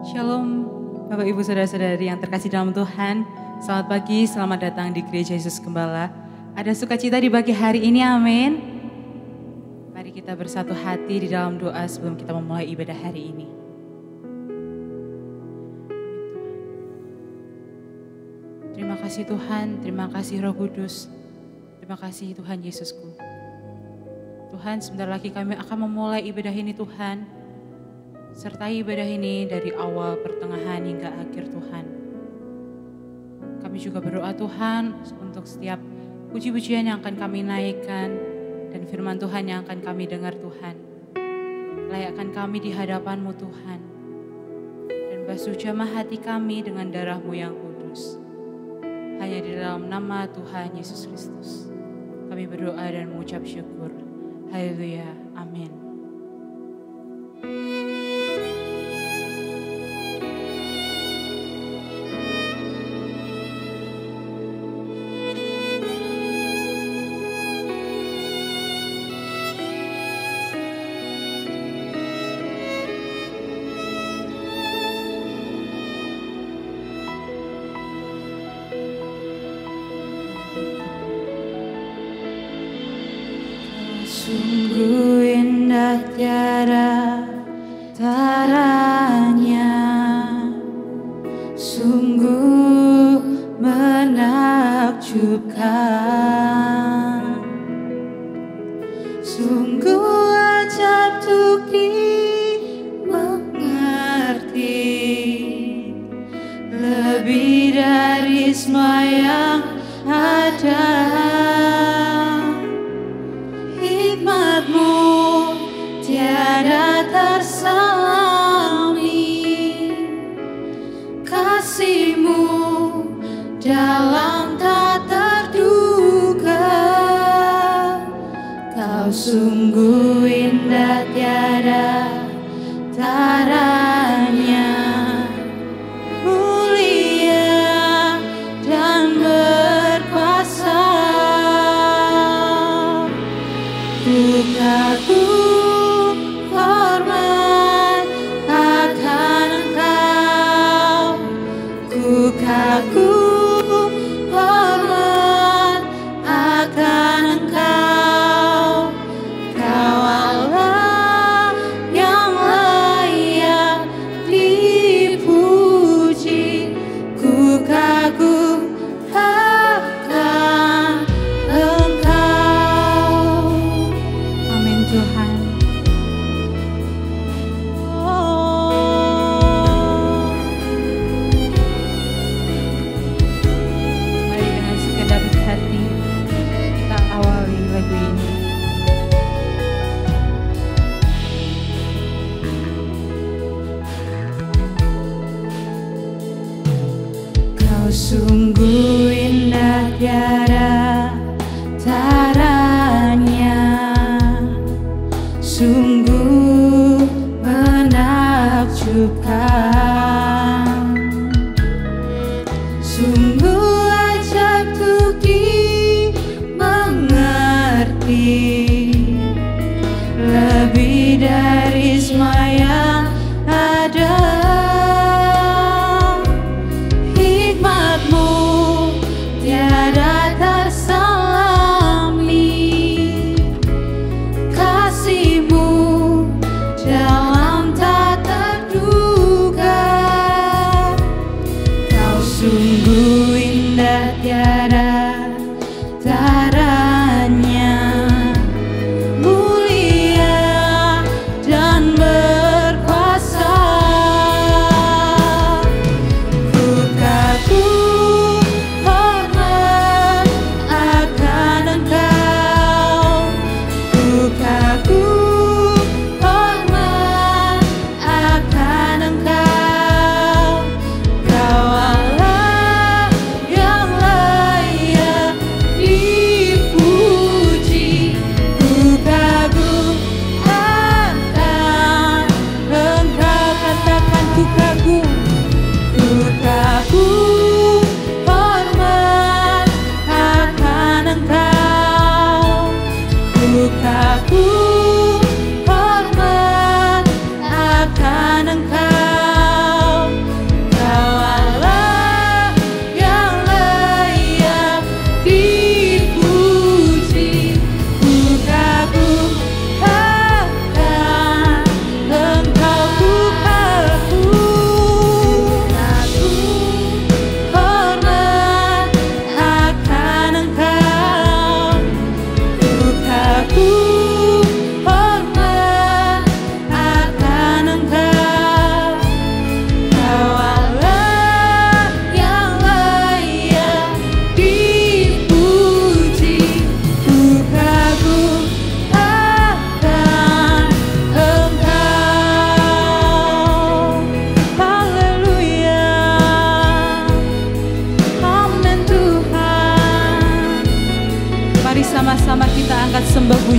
Shalom Bapak Ibu Saudara-saudari yang terkasih dalam Tuhan. Selamat pagi, selamat datang di Gereja Yesus Gembala. Ada sukacita di pagi hari ini, amin. Mari kita bersatu hati di dalam doa sebelum kita memulai ibadah hari ini. Terima kasih Tuhan, terima kasih Roh Kudus. Terima kasih Tuhan Yesusku. Tuhan, sebentar lagi kami akan memulai ibadah ini Tuhan. Sertai ibadah ini dari awal, pertengahan, hingga akhir Tuhan. Kami juga berdoa Tuhan untuk setiap puji-pujian yang akan kami naikkan dan firman Tuhan yang akan kami dengar Tuhan. Layakkan kami di hadapan-Mu Tuhan. Dan basuh jamah hati kami dengan darah-Mu yang kudus. Hanya di dalam nama Tuhan Yesus Kristus kami berdoa dan mengucap syukur. Haleluya, amin. Sungguh indah tiada taranya, sungguh menakjubkan, sungguh ajab untuk dimengerti, lebih dari semua yang ada. Tiada tersalami, kasih-Mu dalam tak terduga. Kau sungguh indah tiada taranya, mulia dan berkuasa. Ku kagum hormat akan Engkau, ku kagum hormat akan Engkau. Kau Allah yang layak dipuji, ku kagum akan Engkau. Amin Tuhan. Mari dengan segenap hati kita awali lagu ini. Kau sungguh indah tiada taranya, sungguh menakjubkan, sungguh ajab untuk dimengerti, lebih dari semua yang ada. Hikmat-Mu tiada tersalami, kasih-Mu dalam tak terduga.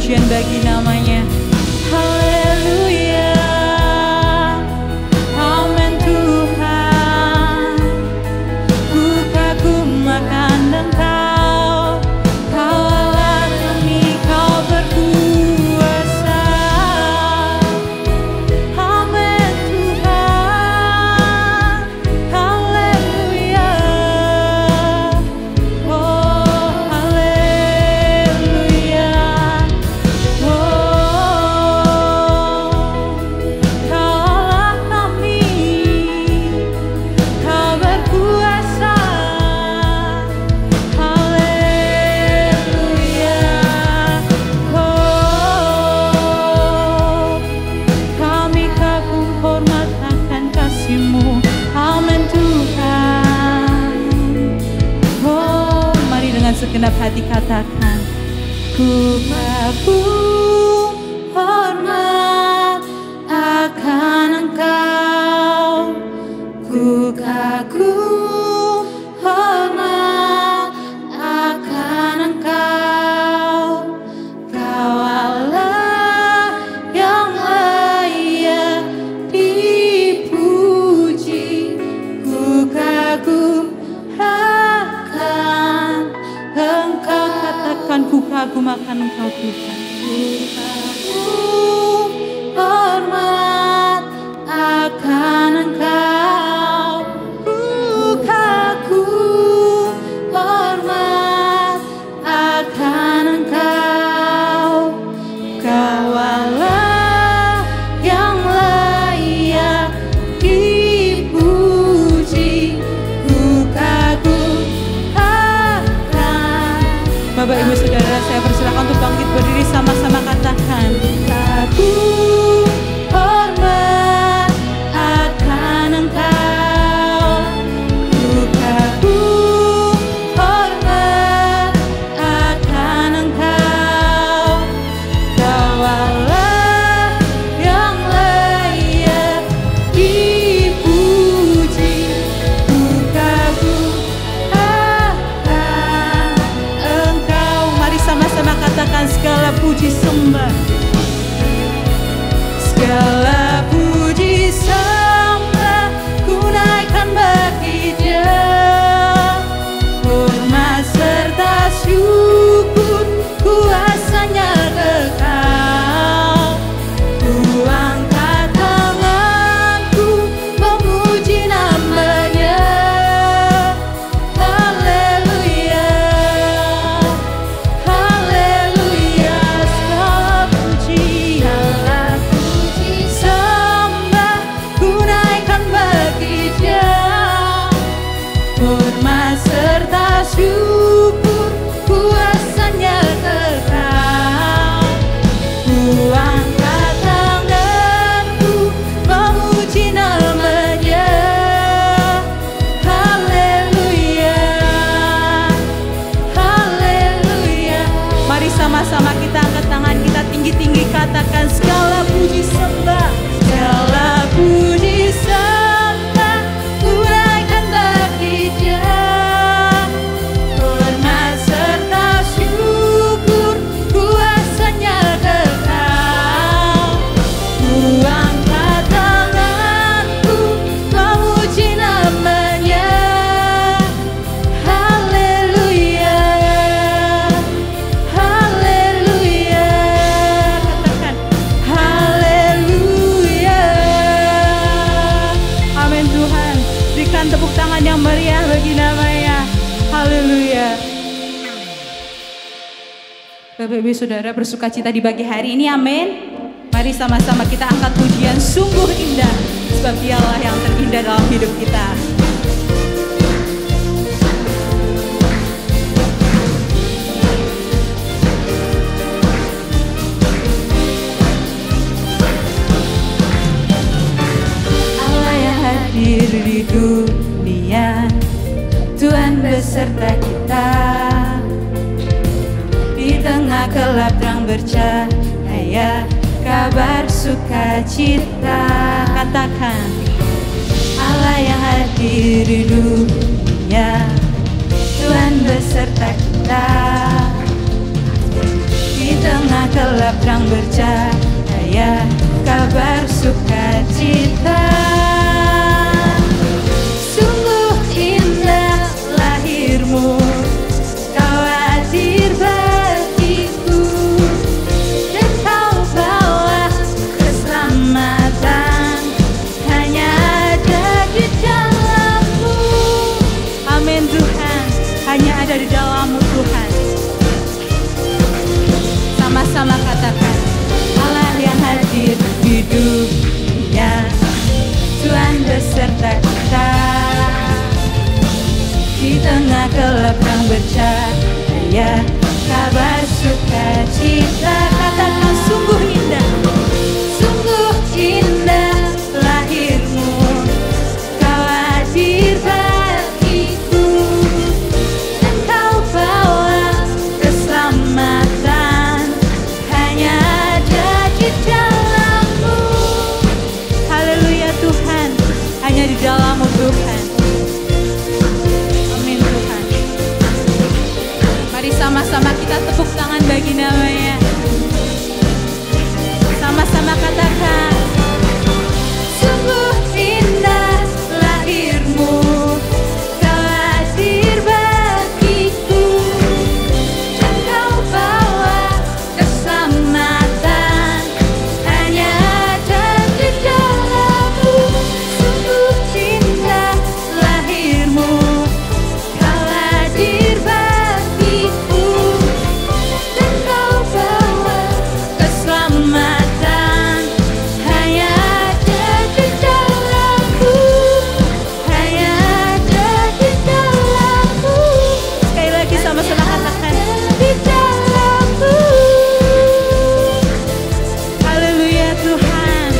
pujian bagi namanya. Haleluya. Amin Tuhan. Ku kagum akan Engkau. Kau Allah kami, Kau berkuasa. Amin Tuhan. Haleluya. Oh haleluya. Segenap hati katakan, ku kagum hormat akan Engkau, ku kagum hormat akan Engkau, Kau Allah yang layak dipuji, ku kagum Engkau. Katakan, ku kagum akan Engkau Tuhan. Ku kagum hormat akan Engkau. Ku kagum hormat akan Engkau. Kau Allah yang layak dipuji, ku kagum. Bapak Ibu Saudara, saya persilakan untuk bangkit berdiri, sama-sama katakan, kagum hormat akan Engkau, ku kagum hormat akan Engkau, Kau Allah yang layak dipuji, ku kagum sama-sama katakan, segala puji sembah, segala puji sembah ku naikkan bagi Dia, hormat serta syukur kuasanya kekal, ku angkat tanganku memuji namanya. Serta syukur kuasanya kekal, ku angkat tanganku memuji namanya. Haleluya, haleluya. Mari sama-sama kita angkat tangan kita tinggi-tinggi, katakan, segala puji sembah, segala puji sembah ku naikkan bagi Dia, hormat serta syukur kuasanya kekal, ku angkat tanganku memuji namanya. Haleluya, haleluya. Katakan, haleluya. Amin Tuhan. Berikan tepuk tangan yang meriah bagi namanya. Haleluya. Bapak Ibu Saudara, bersukacita di pagi hari ini, amin. Mari sama-sama kita angkat pujian, sungguh indah, sebab Dialah yang terindah dalam hidup kita. Allah yang hadir di dunia, Tuhan beserta kita, di tengah gelap terang bercahaya, kabar sukacita. Katakan, Allah yang hadir di dunia, Tuhan beserta kita, di tengah gelap terang bercahaya, kabar sukacita. Sungguh indah lahirmu, kau hadir bagiku, dan kau bawa keselamatan hanya ada di dalammu. Amin Tuhan, hanya ada di dalammu Tuhan. Sama-sama katakan, Allah yang hadir di dunia, Tuhan beserta kita. Di tengah gelap terang bercahaya, kabar sukacita. Katakan sungguh indah, sungguh indah lahirmu, kau hadir bagiku, dan kau bawa keselamatan hanya ada di dalammu. Haleluya Tuhan, hanya di dalammu Tuhan. Amin Tuhan. Mari sama-sama kita tepuk tangan bagi namanya. Sama-sama katakan, sungguh indah lahirmu, kau hadir bagiku, dan kau bawa keselamatan hanya ada di dalammu. Sungguh indah lahirmu, kau hadir bagiku, dan kau bawa keselamatan hanya ada di dalammu, hanya ada di dalammu. Sekali lagi sama-sama katakan, di dalammu. Haleluya Tuhan.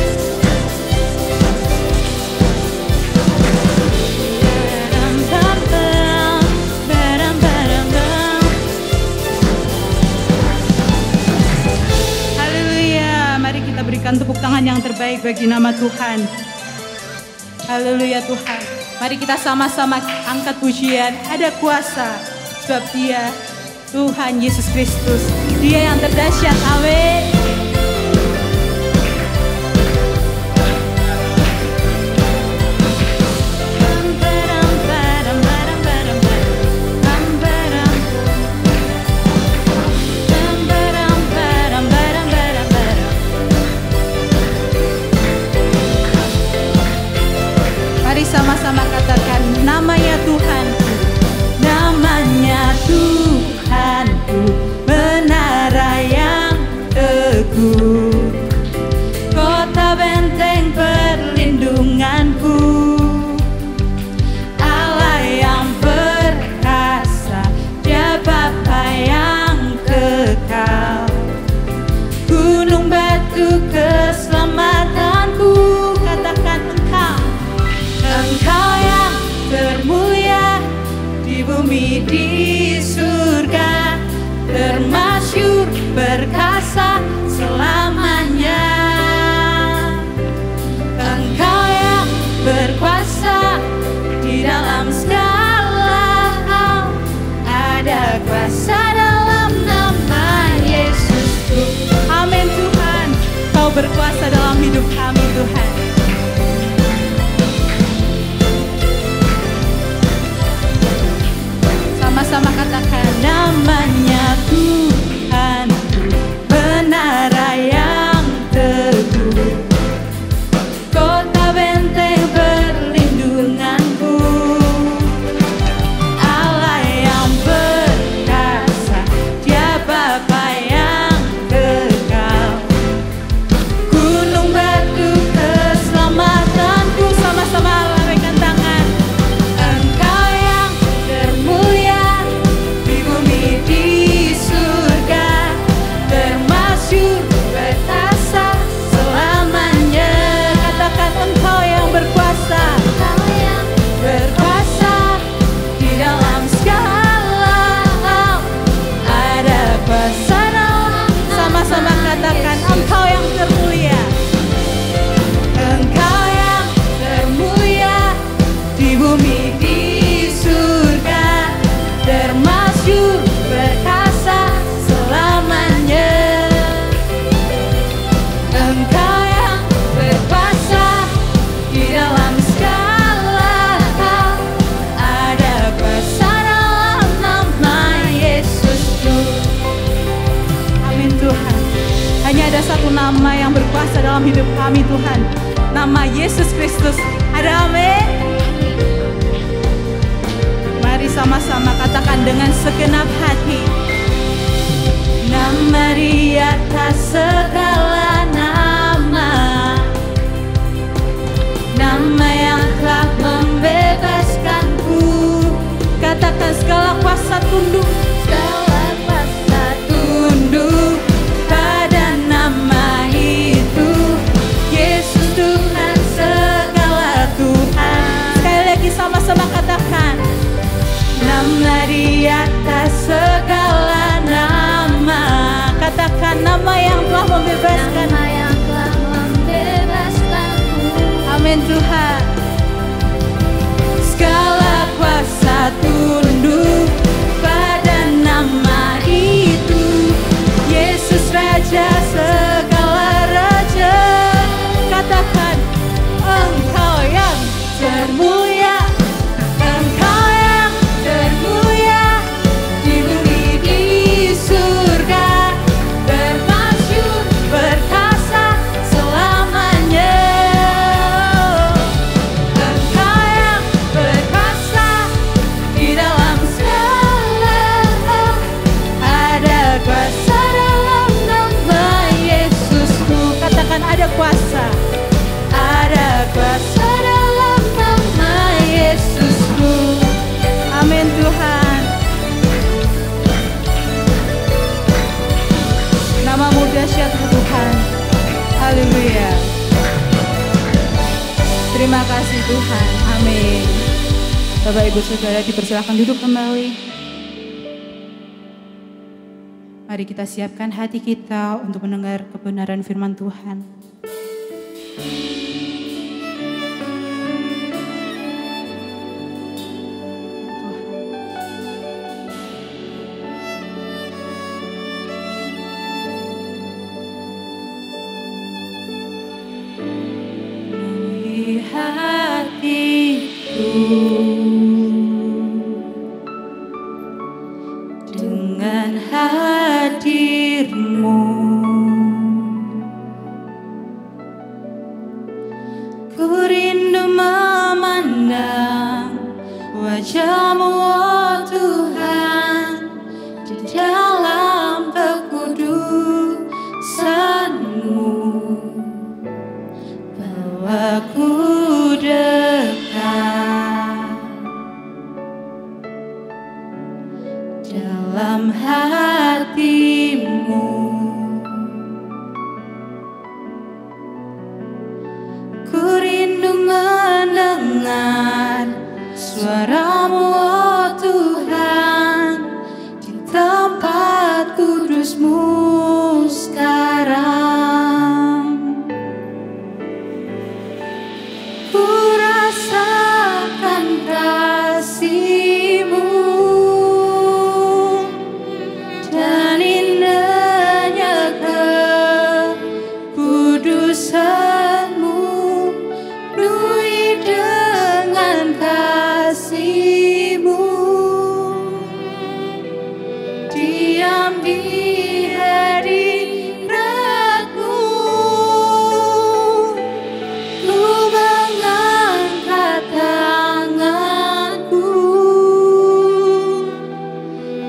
Haleluya, mari kita berikan tepuk tangan yang terbaik bagi nama Tuhan. Haleluya Tuhan. Mari kita sama-sama angkat pujian. Ada kuasa sebab Dia Tuhan Yesus Kristus, Dia yang terdahsyat. Amin. Mari sama-sama katakan, namanya Tuhanku, namanya Tuhanku, menara yang teguh, kota benteng perlindunganku, Allah yang perkasa, Dia Bapa yang kekal, gunung batu keselamatanku. Katakan Engkau yang termulia di bumi di surga, termasyur perkasa selamanya. Engkau yang berkuasa di dalam segala hal, ada kuasa dalam nama Yesusku. Amin Tuhan, Kau berkuasa dalam hidup kami Tuhan. Sama-sama katakan, namanya Tuhanku, ada satu nama yang berkuasa dalam hidup kami Tuhan. Nama Yesus Kristus. Ada amin? Mari sama-sama katakan dengan segenap hati. Nama di atas segala nama, nama yang telah membebaskanku. Katakan segala kuasa tunduk, segala kuasa tunduk pada nama itu. Yesus Tuhan segala Tuhan. Sekali lagi sama-sama katakan. Nama di atas segala nama. Katakan nama yang telah membebaskan. Nama yang telah membebaskanku. Amin Tuhan. Segala kuasa tunduk pada nama itu. Yesus Raja segala raja. Katakan Engkau yang termulia, Engkau yang termulia di bumi di surga, bermasyhur berkuasa selamanya. Engkau yang berkuasa di dalam segala, ada kuasa dalam nama Yesusku. Katakan ada kuasa, ada kuasa dalam nama Yesusku. Amin Tuhan. Namamu dahsyat Tuhan. Haleluya. Terima kasih Tuhan. Amin. Bapak Ibu Saudara dipersilakan duduk kembali. Mari kita siapkan hati kita untuk mendengar kebenaran firman Tuhan. Hatiku dengan hadir-Mu, ku rindu memandang wajah-Mu, oh Tuhan, di dalam kekudusan-Mu. Bawaku dekat dalam hati-Mu, ku rindu mendengar suara-Mu, oh Tuhan, di tempat kudus-Mu sekarang. Ku rasakan kasih-Mu dan indahnya kekudusan-Mu, penuhi dengan kasih-Mu, diam di hadirat-Mu. Ku mengangkat tanganku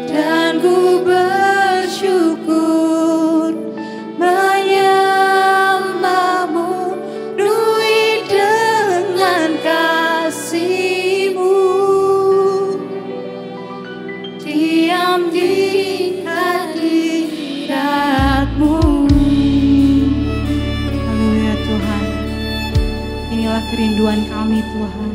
dan ku bersyukur menyembah-Mu, penuhi dengan kasih-Mu, diam di hadirat-Mu. Haleluya Tuhan. Inilah kerinduan kami Tuhan.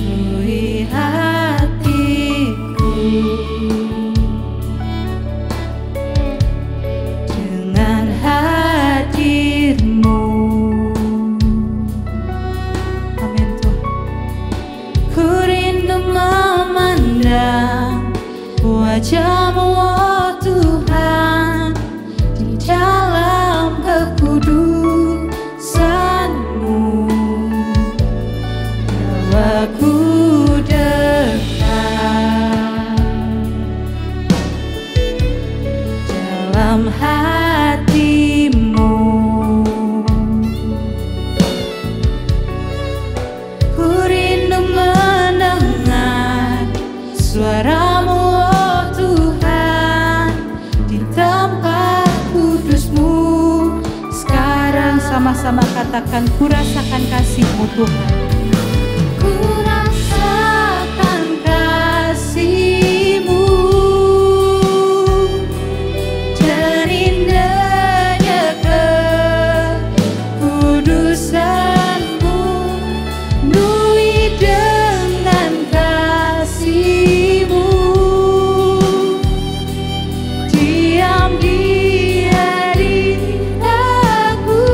Penuhi hatiku dengan hadir-Mu. Amin Tuhan. Ku rindu memandang wajah-Mu, oh Tuhan, di dalam kekudusan-Mu. Bawaku Sama-sama katakan, ku rasakan kasih-Mu Tuhan. Ku rasakan kasih-Mu dan indahnya kekudusan-Mu, penuhi dengan kasih-Mu, diam di hadirat-Mu.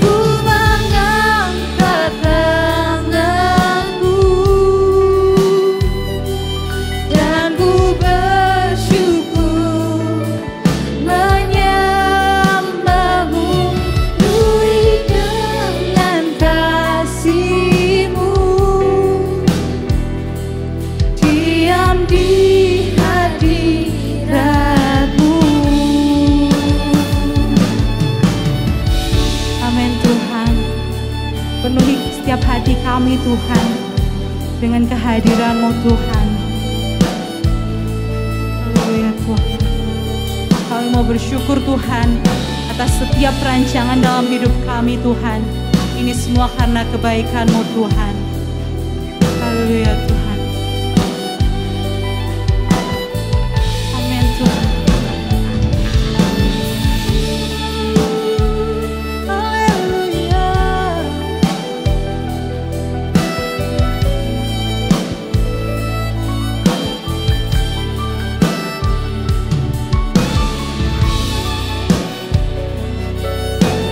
Ku mengangkat tanganku dan ku bersyukur menyembah-Mu, penuhi dengan kasih-Mu, diam di hadirat-Mu. Amin Tuhan. Penuhi setiap hati kami Tuhan dengan kehadiran-Mu Tuhan. Haleluya Tuhan. Kami mau bersyukur Tuhan atas setiap rancangan dalam hidup kami Tuhan. Ini semua karena kebaikan-Mu Tuhan. Haleluya Tuhan. Amin Tuhan. Haleluya.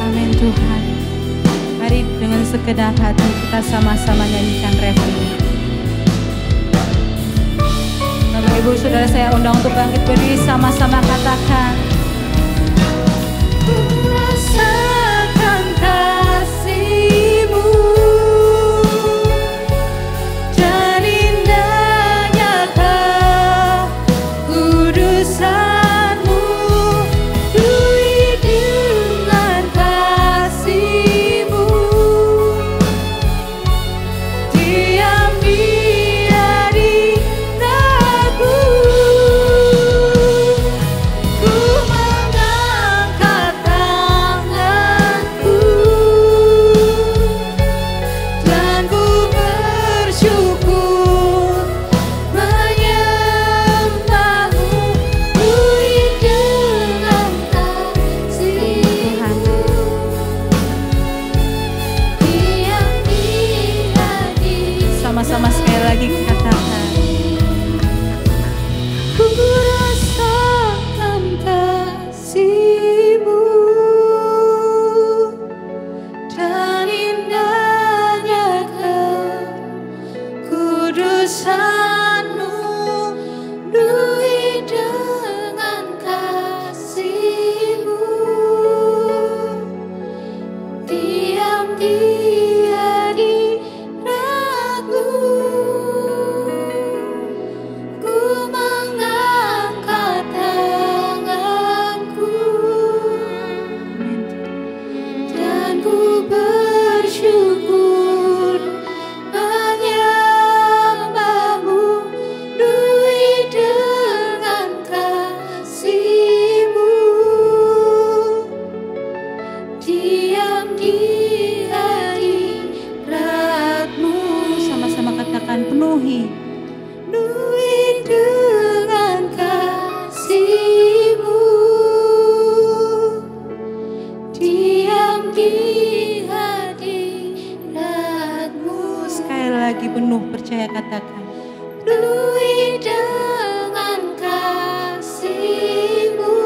Amin Tuhan. Mari dengan segenap hati kita sama-sama nyanyikan refrain. Bapak Ibu Saudara saya undang untuk bangkit berdiri, sama-sama katakan. Ku rasakan kasih-Mu dan indahnya kekudusan-Mu, penuhi dengan kasih-Mu, diam di hadirat-Mu. Ku mengangkat tanganku dan ku bersyukur menyembah-Mu, penuhi dengan kasih-Mu, diam di hadirat-Mu. Sama-sama sekali lagi katakan. Ku rasakan kasih-Mu dan indahnya kekudusan-Mu, penuhi dengan kasih-Mu, diam di hadirat-Mu. Ku mengangkat tanganku dan ku bersyukur menyembah-Mu, penuhi dengan kasih-Mu, diam di hadirat-Mu. Sama-sama katakan, penuhi. Penuhi dengan kasih-Mu, diam di hadirat-Mu. Sekali lagi penuh percaya katakan. Penuhi dengan kasih-Mu,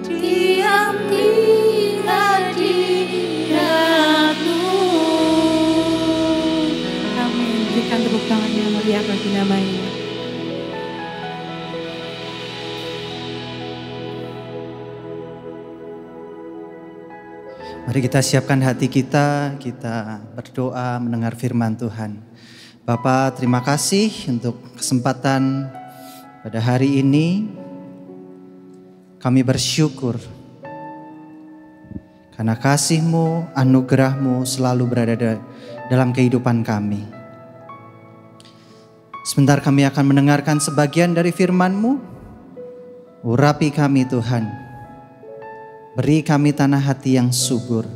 diam di hadirat-Mu. Amin. Berikan tepuk tangan yang meriah bagi namanya. Mari kita siapkan hati kita berdoa mendengar firman Tuhan. Bapa, terima kasih untuk kesempatan pada hari ini. Kami bersyukur karena kasih-Mu, anugerah-Mu selalu berada dalam kehidupan kami. Sebentar kami akan mendengarkan sebagian dari firman-Mu. Urapi kami Tuhan. Beri kami tanah hati yang subur,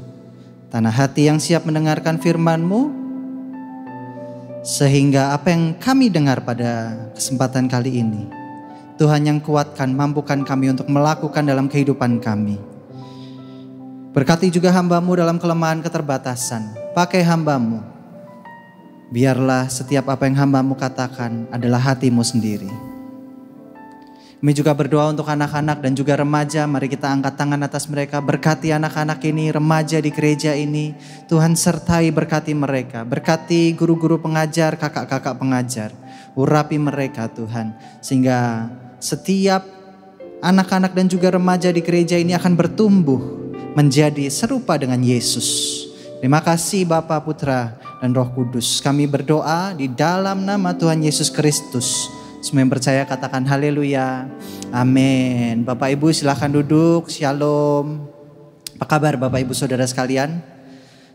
tanah hati yang siap mendengarkan firman-Mu, sehingga apa yang kami dengar pada kesempatan kali ini, Tuhan yang kuatkan, mampukan kami untuk melakukan dalam kehidupan kami. Berkati juga hamba-Mu dalam kelemahan keterbatasan. Pakai hamba-Mu. Biarlah setiap apa yang hamba-Mu katakan adalah hati-Mu sendiri. Kami juga berdoa untuk anak-anak dan juga remaja. Mari kita angkat tangan atas mereka. Berkati anak-anak ini, remaja di gereja ini. Tuhan sertai, berkati mereka. Berkati guru-guru pengajar, kakak-kakak pengajar. Urapi mereka Tuhan. Sehingga setiap anak-anak dan juga remaja di gereja ini akan bertumbuh menjadi serupa dengan Yesus. Terima kasih Bapa, Putra, dan Roh Kudus. Kami berdoa di dalam nama Tuhan Yesus Kristus. Semua yang percaya katakan haleluya. Amin. Bapak Ibu silakan duduk. Shalom. Apa kabar Bapak Ibu Saudara sekalian?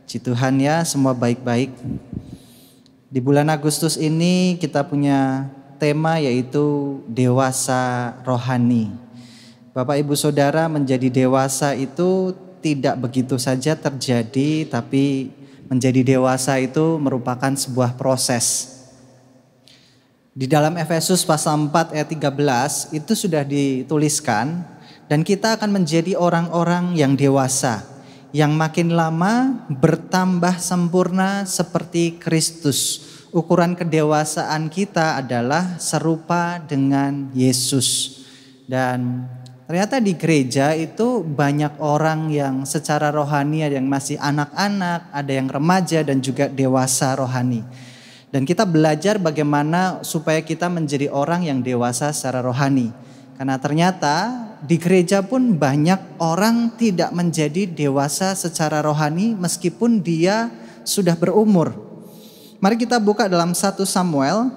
Puji Tuhan ya, semua baik-baik. Di bulan Agustus ini kita punya tema yaitu dewasa rohani. Bapak Ibu Saudara, menjadi dewasa itu tidak begitu saja terjadi, tapi menjadi dewasa itu merupakan sebuah proses. Di dalam Efesus pasal 4 ayat 13 itu sudah dituliskan, dan kita akan menjadi orang-orang yang dewasa, yang makin lama bertambah sempurna seperti Kristus. Ukuran kedewasaan kita adalah serupa dengan Yesus. Dan ternyata di gereja itu banyak orang yang secara rohani, ada yang masih anak-anak, ada yang remaja dan juga dewasa rohani. Dan kita belajar bagaimana supaya kita menjadi orang yang dewasa secara rohani. Karena ternyata di gereja pun banyak orang tidak menjadi dewasa secara rohani meskipun dia sudah berumur. Mari kita buka dalam 1 Samuel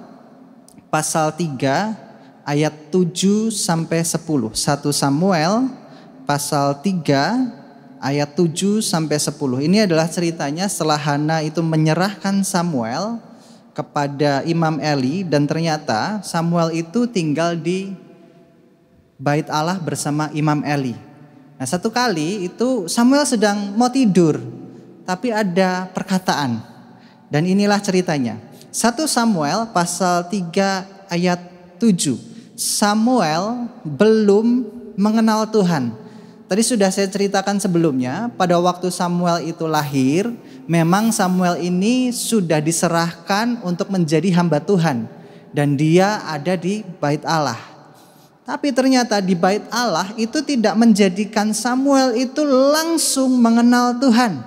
pasal 3 ayat 7 sampai 10. 1 Samuel pasal 3 ayat 7 sampai 10. Ini adalah ceritanya setelah Hana itu menyerahkan Samuel kepada Imam Eli, dan ternyata Samuel itu tinggal di Bait Allah bersama Imam Eli. Nah, satu kali itu Samuel sedang mau tidur, tapi ada perkataan. Dan inilah ceritanya. 1 Samuel pasal 3 ayat 7. Samuel belum mengenal Tuhan. Tadi sudah saya ceritakan sebelumnya, pada waktu Samuel itu lahir, memang Samuel ini sudah diserahkan untuk menjadi hamba Tuhan. Dan dia ada di Bait Allah. Tapi ternyata di Bait Allah itu tidak menjadikan Samuel itu langsung mengenal Tuhan.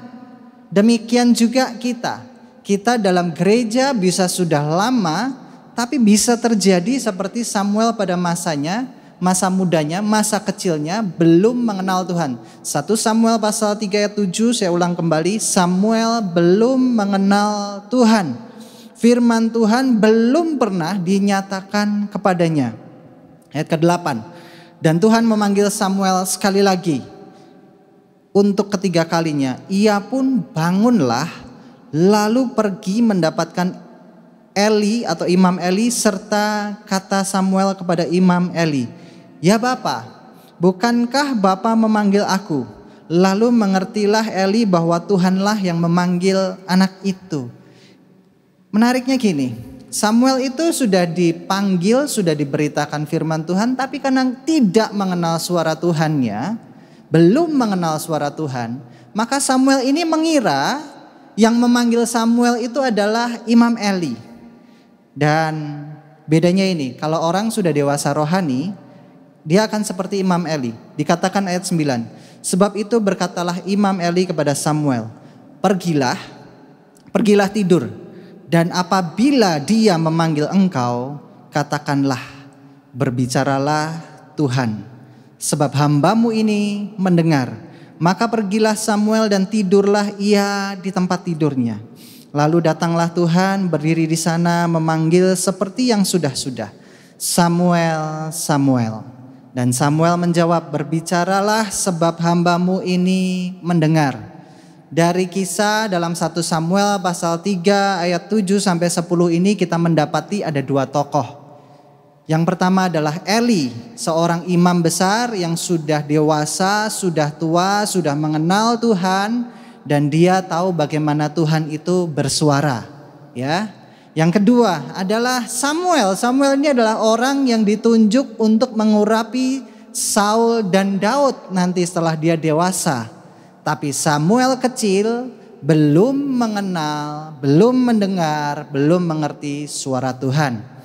Demikian juga kita. Kita dalam gereja bisa sudah lama, tapi bisa terjadi seperti Samuel pada masanya, masa mudanya, masa kecilnya belum mengenal Tuhan. 1 Samuel pasal 3 ayat 7, saya ulang kembali, Samuel belum mengenal Tuhan. Firman Tuhan belum pernah dinyatakan kepadanya. Ayat ke-8, dan Tuhan memanggil Samuel sekali lagi. Untuk ketiga kalinya, ia pun bangunlah, lalu pergi mendapatkan Eli atau Imam Eli, serta kata Samuel kepada Imam Eli, "Ya Bapa, bukankah Bapa memanggil aku?" Lalu mengertilah Eli bahwa Tuhanlah yang memanggil anak itu. Menariknya gini, Samuel itu sudah dipanggil, sudah diberitakan firman Tuhan, tapi karena tidak mengenal suara Tuhannya, belum mengenal suara Tuhan, maka Samuel ini mengira yang memanggil Samuel itu adalah Imam Eli. Dan bedanya ini, kalau orang sudah dewasa rohani, dia akan seperti Imam Eli. Dikatakan ayat 9. Sebab itu berkatalah Imam Eli kepada Samuel, pergilah tidur. Dan apabila dia memanggil engkau, katakanlah, berbicaralah Tuhan. Sebab hambamu ini mendengar. Maka pergilah Samuel dan tidurlah ia di tempat tidurnya. Lalu datanglah Tuhan berdiri di sana memanggil seperti yang sudah-sudah. Samuel, Samuel. Dan Samuel menjawab, berbicaralah sebab hambamu ini mendengar. Dari kisah dalam 1 Samuel pasal 3 ayat 7 sampai 10 ini kita mendapati ada dua tokoh. Yang pertama adalah Eli, seorang imam besar yang sudah dewasa, sudah tua, sudah mengenal Tuhan, dan dia tahu bagaimana Tuhan itu bersuara, ya. Yang kedua adalah Samuel. Samuel ini adalah orang yang ditunjuk untuk mengurapi Saul dan Daud nanti setelah dia dewasa. Tapi Samuel kecil belum mengenal, belum mendengar, belum mengerti suara Tuhan.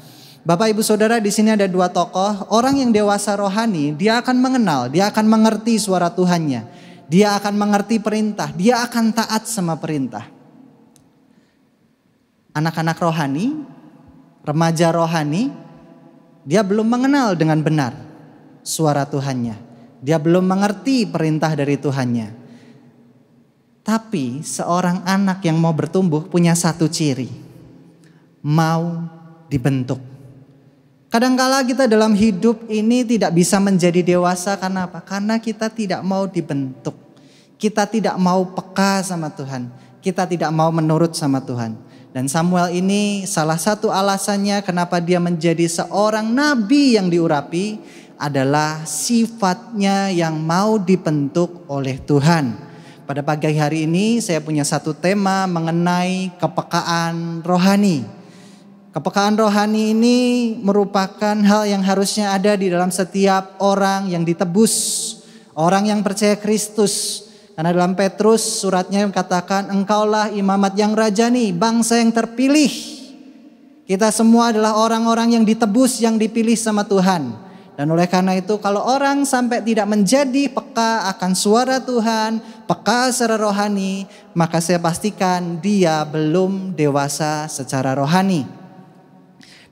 Bapak Ibu Saudara, di sini ada dua tokoh. Orang yang dewasa rohani, dia akan mengenal, dia akan mengerti suara Tuhannya. Dia akan mengerti perintah, dia akan taat sama perintah. Anak-anak rohani, remaja rohani, dia belum mengenal dengan benar suara Tuhannya. Dia belum mengerti perintah dari Tuhannya. Tapi seorang anak yang mau bertumbuh punya satu ciri, mau dibentuk. Kadangkala kita dalam hidup ini tidak bisa menjadi dewasa karena apa? Karena kita tidak mau dibentuk. Kita tidak mau peka sama Tuhan. Kita tidak mau menurut sama Tuhan. Dan Samuel ini salah satu alasannya kenapa dia menjadi seorang nabi yang diurapi adalah sifatnya yang mau dibentuk oleh Tuhan. Pada pagi hari ini saya punya satu tema mengenai kepekaan rohani. Kepekaan rohani ini merupakan hal yang harusnya ada di dalam setiap orang yang ditebus, orang yang percaya Kristus. Karena dalam Petrus suratnya katakan, engkaulah imamat yang rajani, bangsa yang terpilih. Kita semua adalah orang-orang yang ditebus, yang dipilih sama Tuhan. Dan oleh karena itu kalau orang sampai tidak menjadi peka akan suara Tuhan, peka secara rohani, maka saya pastikan dia belum dewasa secara rohani.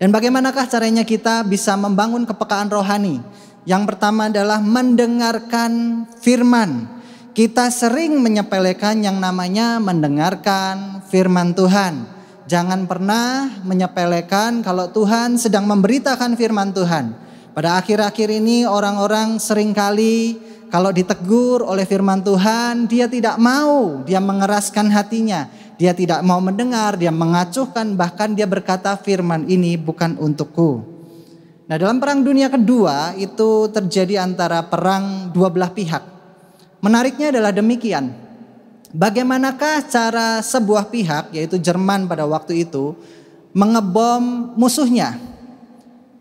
Dan bagaimanakah caranya kita bisa membangun kepekaan rohani? Yang pertama adalah mendengarkan firman. Kita sering menyepelekan yang namanya mendengarkan firman Tuhan. Jangan pernah menyepelekan kalau Tuhan sedang memberitakan firman Tuhan. Pada akhir-akhir ini orang-orang seringkali kalau ditegur oleh firman Tuhan, dia tidak mau, dia mengeraskan hatinya. Dia tidak mau mendengar, dia mengacuhkan, bahkan dia berkata firman ini bukan untukku. Nah, dalam perang dunia kedua itu terjadi antara perang dua belah pihak. Menariknya adalah demikian. Bagaimanakah cara sebuah pihak, yaitu Jerman pada waktu itu, mengebom musuhnya?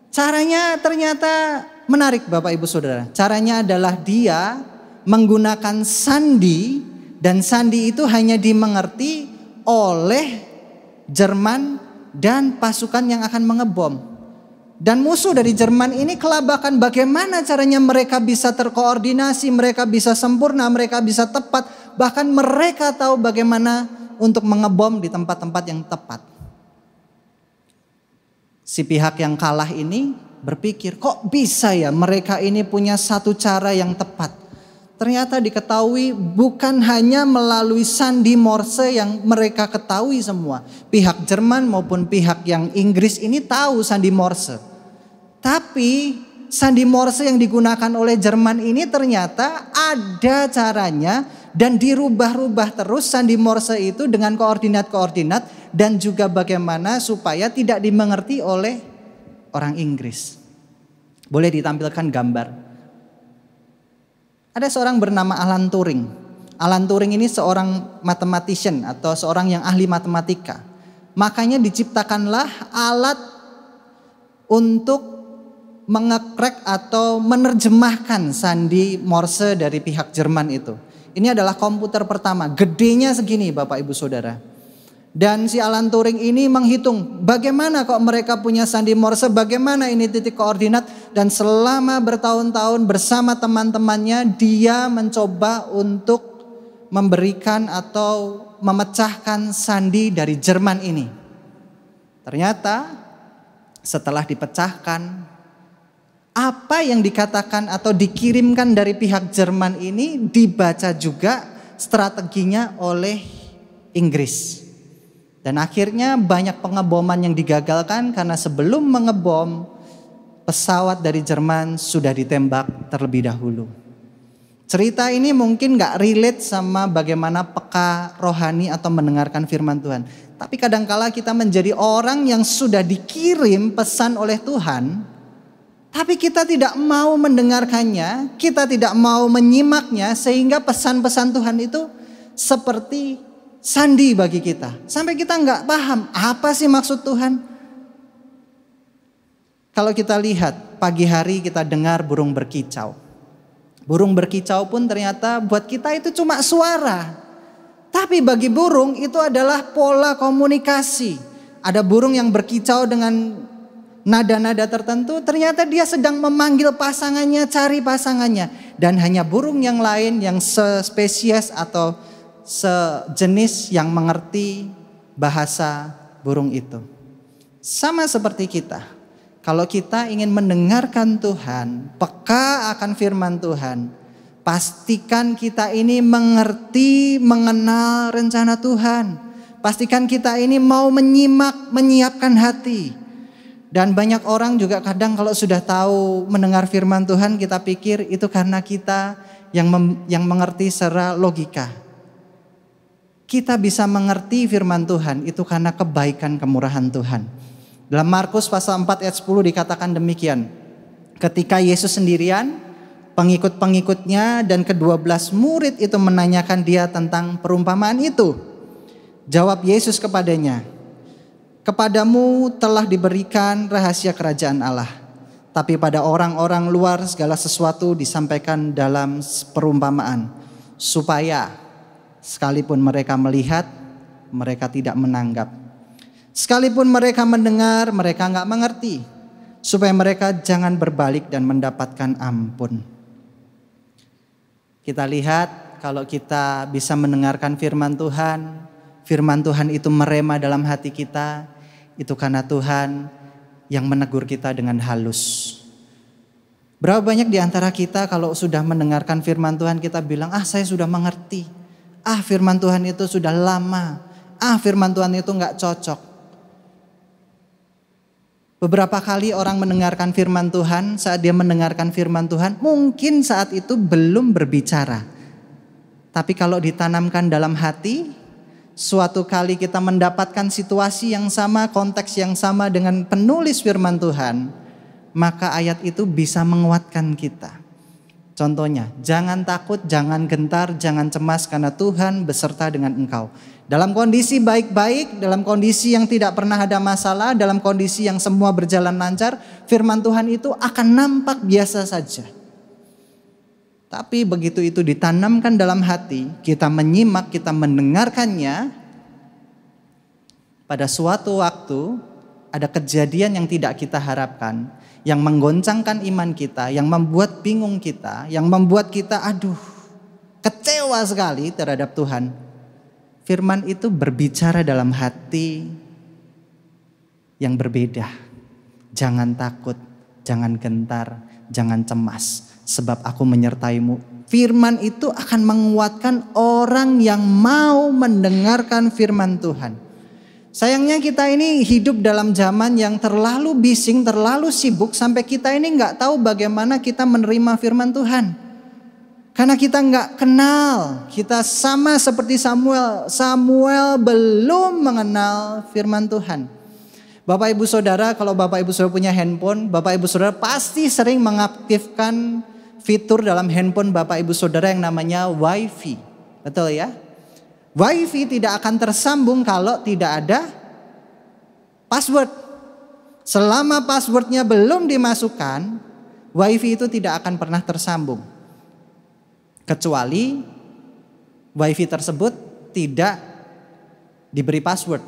Caranya ternyata menarik Bapak Ibu Saudara. Caranya adalah dia menggunakan sandi, dan sandi itu hanya dimengerti oleh Jerman dan pasukan yang akan mengebom. Dan musuh dari Jerman ini kelabakan bagaimana caranya mereka bisa terkoordinasi, mereka bisa sempurna, mereka bisa tepat. Bahkan mereka tahu bagaimana untuk mengebom di tempat-tempat yang tepat. Si pihak yang kalah ini berpikir, kok bisa ya mereka ini punya satu cara yang tepat. Ternyata diketahui bukan hanya melalui sandi Morse yang mereka ketahui semua. Pihak Jerman maupun pihak yang Inggris ini tahu sandi Morse. Tapi sandi Morse yang digunakan oleh Jerman ini ternyata ada caranya dan dirubah-rubah terus sandi Morse itu dengan koordinat-koordinat dan juga bagaimana supaya tidak dimengerti oleh orang Inggris. Boleh ditampilkan gambar. Ada seorang bernama Alan Turing. Alan Turing ini seorang mathematician atau seorang yang ahli matematika. Makanya diciptakanlah alat untuk mengekrek atau menerjemahkan sandi Morse dari pihak Jerman itu. Ini adalah komputer pertama, gedenya segini Bapak Ibu Saudara. Dan si Alan Turing ini menghitung bagaimana kok mereka punya sandi Morse, bagaimana ini titik koordinat. Dan selama bertahun-tahun bersama teman-temannya dia mencoba untuk memberikan atau memecahkan sandi dari Jerman ini. Ternyata setelah dipecahkan, apa yang dikatakan atau dikirimkan dari pihak Jerman ini dibaca juga strateginya oleh Inggris. Dan akhirnya banyak pengeboman yang digagalkan karena sebelum mengebom pesawat dari Jerman sudah ditembak terlebih dahulu. Cerita ini mungkin gak relate sama bagaimana peka rohani atau mendengarkan firman Tuhan. Tapi kadangkala kita menjadi orang yang sudah dikirim pesan oleh Tuhan, Tapi kita tidak mau mendengarkannya, kita tidak mau menyimaknya, sehingga pesan-pesan Tuhan itu seperti sandi bagi kita. Sampai kita nggak paham apa sih maksud Tuhan. Kalau kita lihat pagi hari kita dengar burung berkicau. Burung berkicau pun ternyata buat kita itu cuma suara. Tapi bagi burung itu adalah pola komunikasi. Ada burung yang berkicau dengan nada-nada tertentu, ternyata dia sedang memanggil pasangannya, cari pasangannya. Dan hanya burung yang lain yang sespesies atau sejenis yang mengerti bahasa burung itu. Sama seperti kita. Kalau kita ingin mendengarkan Tuhan, peka akan firman Tuhan, pastikan kita ini mengerti, mengenal rencana Tuhan. Pastikan kita ini mau menyimak, menyiapkan hati. Dan banyak orang juga kadang kalau sudah tahu mendengar firman Tuhan, kita pikir itu karena kita yang mengerti secara logika. Kita bisa mengerti firman Tuhan itu karena kebaikan kemurahan Tuhan. Dalam Markus pasal 4 ayat 10 dikatakan demikian. Ketika Yesus sendirian, pengikut-pengikutnya dan ke-12 murid itu menanyakan dia tentang perumpamaan itu. Jawab Yesus kepadanya, "Kepadamu telah diberikan rahasia kerajaan Allah. Tapi pada orang-orang luar segala sesuatu disampaikan dalam perumpamaan. Supaya sekalipun mereka melihat, mereka tidak menanggap. Sekalipun mereka mendengar, mereka gak mengerti. Supaya mereka jangan berbalik dan mendapatkan ampun." Kita lihat kalau kita bisa mendengarkan firman Tuhan itu merema dalam hati kita, itu karena Tuhan yang menegur kita dengan halus. Berapa banyak di antara kita kalau sudah mendengarkan firman Tuhan kita bilang, saya sudah mengerti. Firman Tuhan itu sudah lama. Firman Tuhan itu gak cocok. Beberapa kali orang mendengarkan firman Tuhan, saat dia mendengarkan firman Tuhan, mungkin saat itu belum berbicara. Tapi kalau ditanamkan dalam hati, suatu kali kita mendapatkan situasi yang sama, konteks yang sama dengan penulis firman Tuhan, maka ayat itu bisa menguatkan kita. Contohnya, jangan takut, jangan gentar, jangan cemas karena Tuhan beserta dengan engkau. Dalam kondisi baik-baik, dalam kondisi yang tidak pernah ada masalah, dalam kondisi yang semua berjalan lancar, firman Tuhan itu akan nampak biasa saja. Tapi begitu itu ditanamkan dalam hati, kita menyimak, kita mendengarkannya, pada suatu waktu ada kejadian yang tidak kita harapkan, yang menggoncangkan iman kita, yang membuat bingung kita, yang membuat kita kecewa sekali terhadap Tuhan. Firman itu berbicara dalam hati yang berbeda. Jangan takut, jangan gentar, jangan cemas, sebab aku menyertaimu. Firman itu akan menguatkan orang yang mau mendengarkan firman Tuhan. Sayangnya kita ini hidup dalam zaman yang terlalu bising, terlalu sibuk, sampai kita ini gak tahu bagaimana kita menerima firman Tuhan. Karena kita gak kenal, kita sama seperti Samuel. Samuel belum mengenal firman Tuhan. Bapak ibu saudara, kalau bapak ibu saudara punya handphone, bapak ibu saudara pasti sering mengaktifkan fitur dalam handphone bapak ibu saudara yang namanya WiFi. Betul ya? WiFi tidak akan tersambung kalau tidak ada password. Selama passwordnya belum dimasukkan, WiFi itu tidak akan pernah tersambung. Kecuali WiFi tersebut tidak diberi password,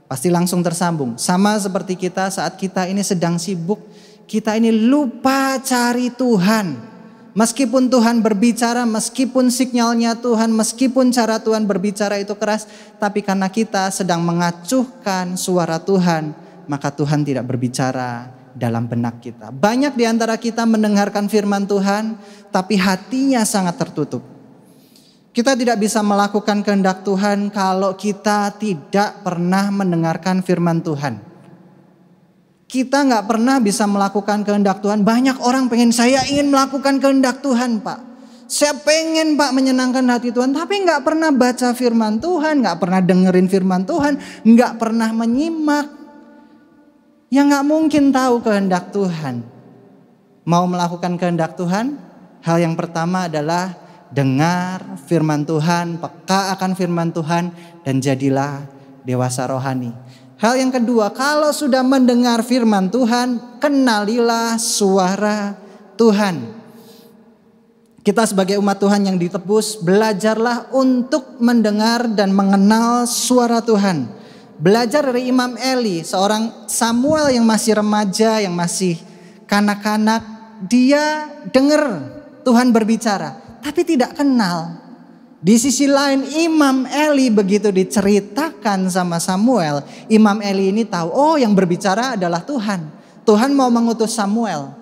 pasti langsung tersambung. Sama seperti kita saat kita ini sedang sibuk, kita ini lupa cari Tuhan. Meskipun Tuhan berbicara, meskipun sinyalnya Tuhan, meskipun cara Tuhan berbicara itu keras, tapi karena kita sedang mengacuhkan suara Tuhan, maka Tuhan tidak berbicara dalam benak kita. Banyak di antara kita mendengarkan firman Tuhan, tapi hatinya sangat tertutup. Kita tidak bisa melakukan kehendak Tuhan kalau kita tidak pernah mendengarkan firman Tuhan. Kita gak pernah bisa melakukan kehendak Tuhan. Banyak orang pengen, saya ingin melakukan kehendak Tuhan Pak. Saya pengen Pak menyenangkan hati Tuhan, tapi gak pernah baca firman Tuhan, gak pernah dengerin firman Tuhan, gak pernah menyimak. Yang gak mungkin tahu kehendak Tuhan. mau melakukan kehendak Tuhan, hal yang pertama adalah dengar firman Tuhan, peka akan firman Tuhan, dan jadilah dewasa rohani. Hal yang kedua, kalau sudah mendengar firman Tuhan, kenalilah suara Tuhan. Kita sebagai umat Tuhan yang ditebus, belajarlah untuk mendengar dan mengenal suara Tuhan. Belajar dari Imam Eli, seorang Samuel yang masih remaja, yang masih kanak-kanak. Dia dengar Tuhan berbicara, tapi tidak kenal. Di sisi lain Imam Eli begitu diceritakan sama Samuel, Imam Eli ini tahu, oh yang berbicara adalah Tuhan. Tuhan mau mengutus Samuel.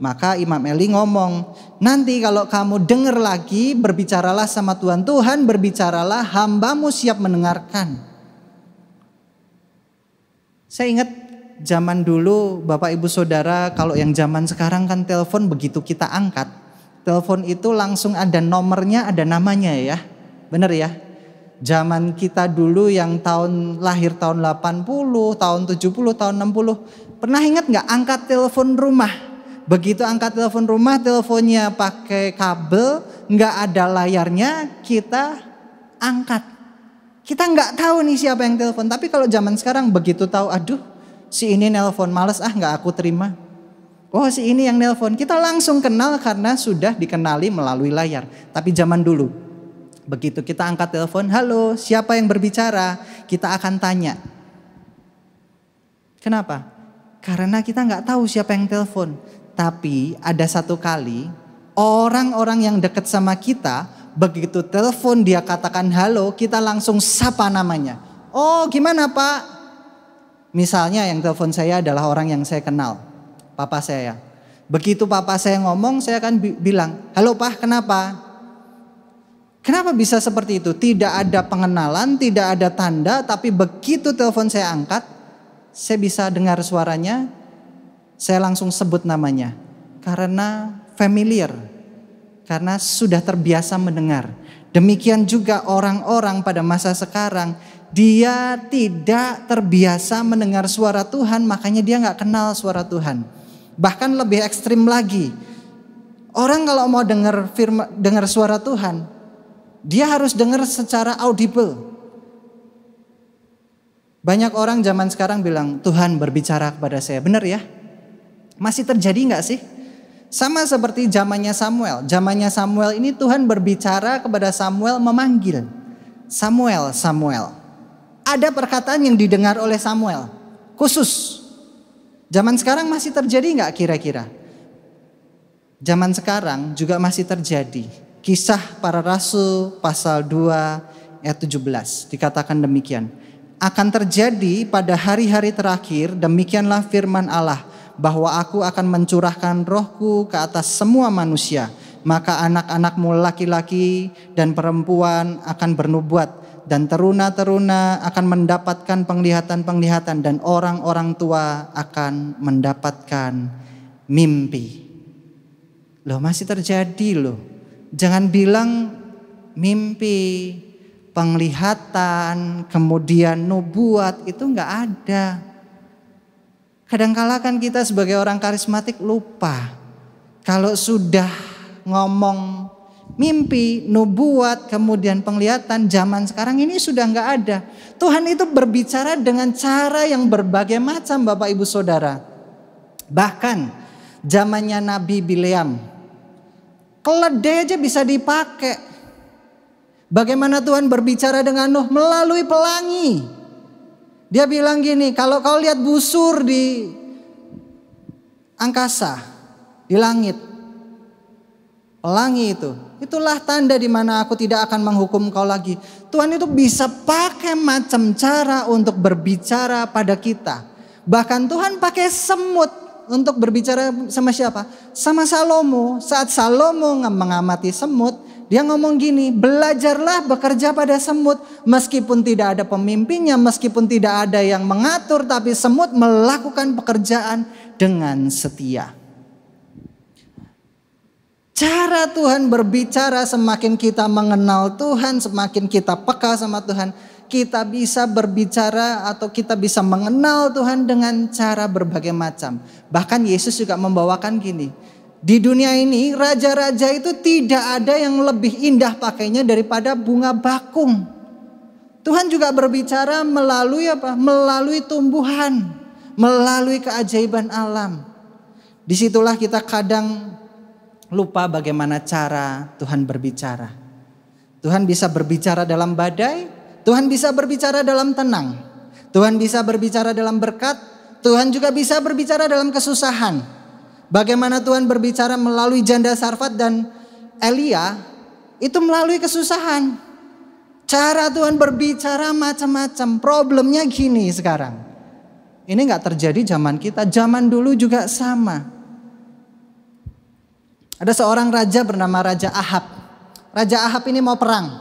Maka Imam Eli ngomong, nanti kalau kamu dengar lagi, berbicaralah sama Tuhan. Tuhan berbicaralah, hambamu siap mendengarkan. Saya ingat zaman dulu Bapak Ibu Saudara, kalau yang zaman sekarang kan telepon begitu kita angkat, telepon itu langsung ada nomornya, ada namanya ya. Benar ya? Zaman kita dulu yang lahir tahun 80, tahun 70, tahun 60. Pernah ingat gak angkat telepon rumah? Begitu angkat telepon rumah, teleponnya pakai kabel, gak ada layarnya, kita angkat. Kita gak tahu nih siapa yang telepon. Tapi kalau zaman sekarang begitu tahu, aduh si ini nelpon, males gak aku terima. Oh si ini yang nelpon, kita langsung kenal karena sudah dikenali melalui layar. Tapi zaman dulu, begitu kita angkat telepon, halo siapa yang berbicara, kita akan tanya. Kenapa? Karena kita gak tahu siapa yang telepon. Tapi ada satu kali orang-orang yang dekat sama kita, begitu telepon dia katakan halo, kita langsung sapa namanya. Oh gimana Pak? Misalnya yang telepon saya adalah orang yang saya kenal, papa saya. Begitu papa saya ngomong, saya akan bilang, halo Pak, kenapa? Kenapa bisa seperti itu? Tidak ada pengenalan, tidak ada tanda, tapi begitu telepon saya angkat, saya bisa dengar suaranya, saya langsung sebut namanya. Karena familiar, karena sudah terbiasa mendengar. Demikian juga orang-orang pada masa sekarang, dia tidak terbiasa mendengar suara Tuhan, makanya dia gak kenal suara Tuhan. Bahkan lebih ekstrim lagi, orang kalau mau dengar suara Tuhan, dia harus dengar secara audible. Banyak orang zaman sekarang bilang, Tuhan berbicara kepada saya. Benar ya? Masih terjadi gak sih? Sama seperti zamannya Samuel. Zamannya Samuel ini Tuhan berbicara kepada Samuel, memanggil. Samuel, Samuel. Ada perkataan yang didengar oleh Samuel. Khusus. Zaman sekarang masih terjadi gak kira-kira? Zaman sekarang juga masih terjadi. Kisah para Rasul pasal 2 ayat 17. Dikatakan demikian. Akan terjadi pada hari-hari terakhir, demikianlah firman Allah, bahwa aku akan mencurahkan rohku ke atas semua manusia. Maka anak-anakmu laki-laki dan perempuan akan bernubuat, dan teruna-teruna akan mendapatkan penglihatan-penglihatan, dan orang-orang tua akan mendapatkan mimpi. Loh masih terjadi loh. Jangan bilang mimpi, penglihatan, kemudian nubuat, itu gak ada. Kadangkala kan kita sebagai orang karismatik lupa. Kalau sudah ngomong mimpi, nubuat, kemudian penglihatan, zaman sekarang ini sudah gak ada. Tuhan itu berbicara dengan cara yang berbagai macam Bapak Ibu Saudara. Bahkan zamannya Nabi Bileam, keledai aja bisa dipakai. Bagaimana Tuhan berbicara dengan Nuh melalui pelangi. Dia bilang gini, kalau kau lihat busur di angkasa, di langit, pelangi itulah tanda di mana aku tidak akan menghukum kau lagi. Tuhan itu bisa pakai macam cara untuk berbicara pada kita. Bahkan Tuhan pakai semut untuk berbicara sama siapa? Sama Salomo. Saat Salomo mengamati semut, dia ngomong gini, belajarlah bekerja pada semut. Meskipun tidak ada pemimpinnya, meskipun tidak ada yang mengatur, tapi semut melakukan pekerjaan dengan setia. Cara Tuhan berbicara, semakin kita mengenal Tuhan, semakin kita peka sama Tuhan, kita bisa berbicara atau kita bisa mengenal Tuhan dengan cara berbagai macam. Bahkan Yesus juga membawakan gini, Di dunia ini raja-raja itu tidak ada yang lebih indah pakainya daripada bunga bakung. Tuhan juga berbicara melalui apa? Melalui tumbuhan, melalui keajaiban alam. Disitulah kita kadang lupa bagaimana cara Tuhan berbicara. Tuhan bisa berbicara dalam badai, Tuhan bisa berbicara dalam tenang, Tuhan bisa berbicara dalam berkat, Tuhan juga bisa berbicara dalam kesusahan. Bagaimana Tuhan berbicara melalui janda Sarfat dan Elia, itu melalui kesusahan. Cara Tuhan berbicara macam-macam. Problemnya gini sekarang. Ini gak terjadi zaman kita, zaman dulu juga sama. Ada seorang raja bernama Raja Ahab. Raja Ahab ini mau perang.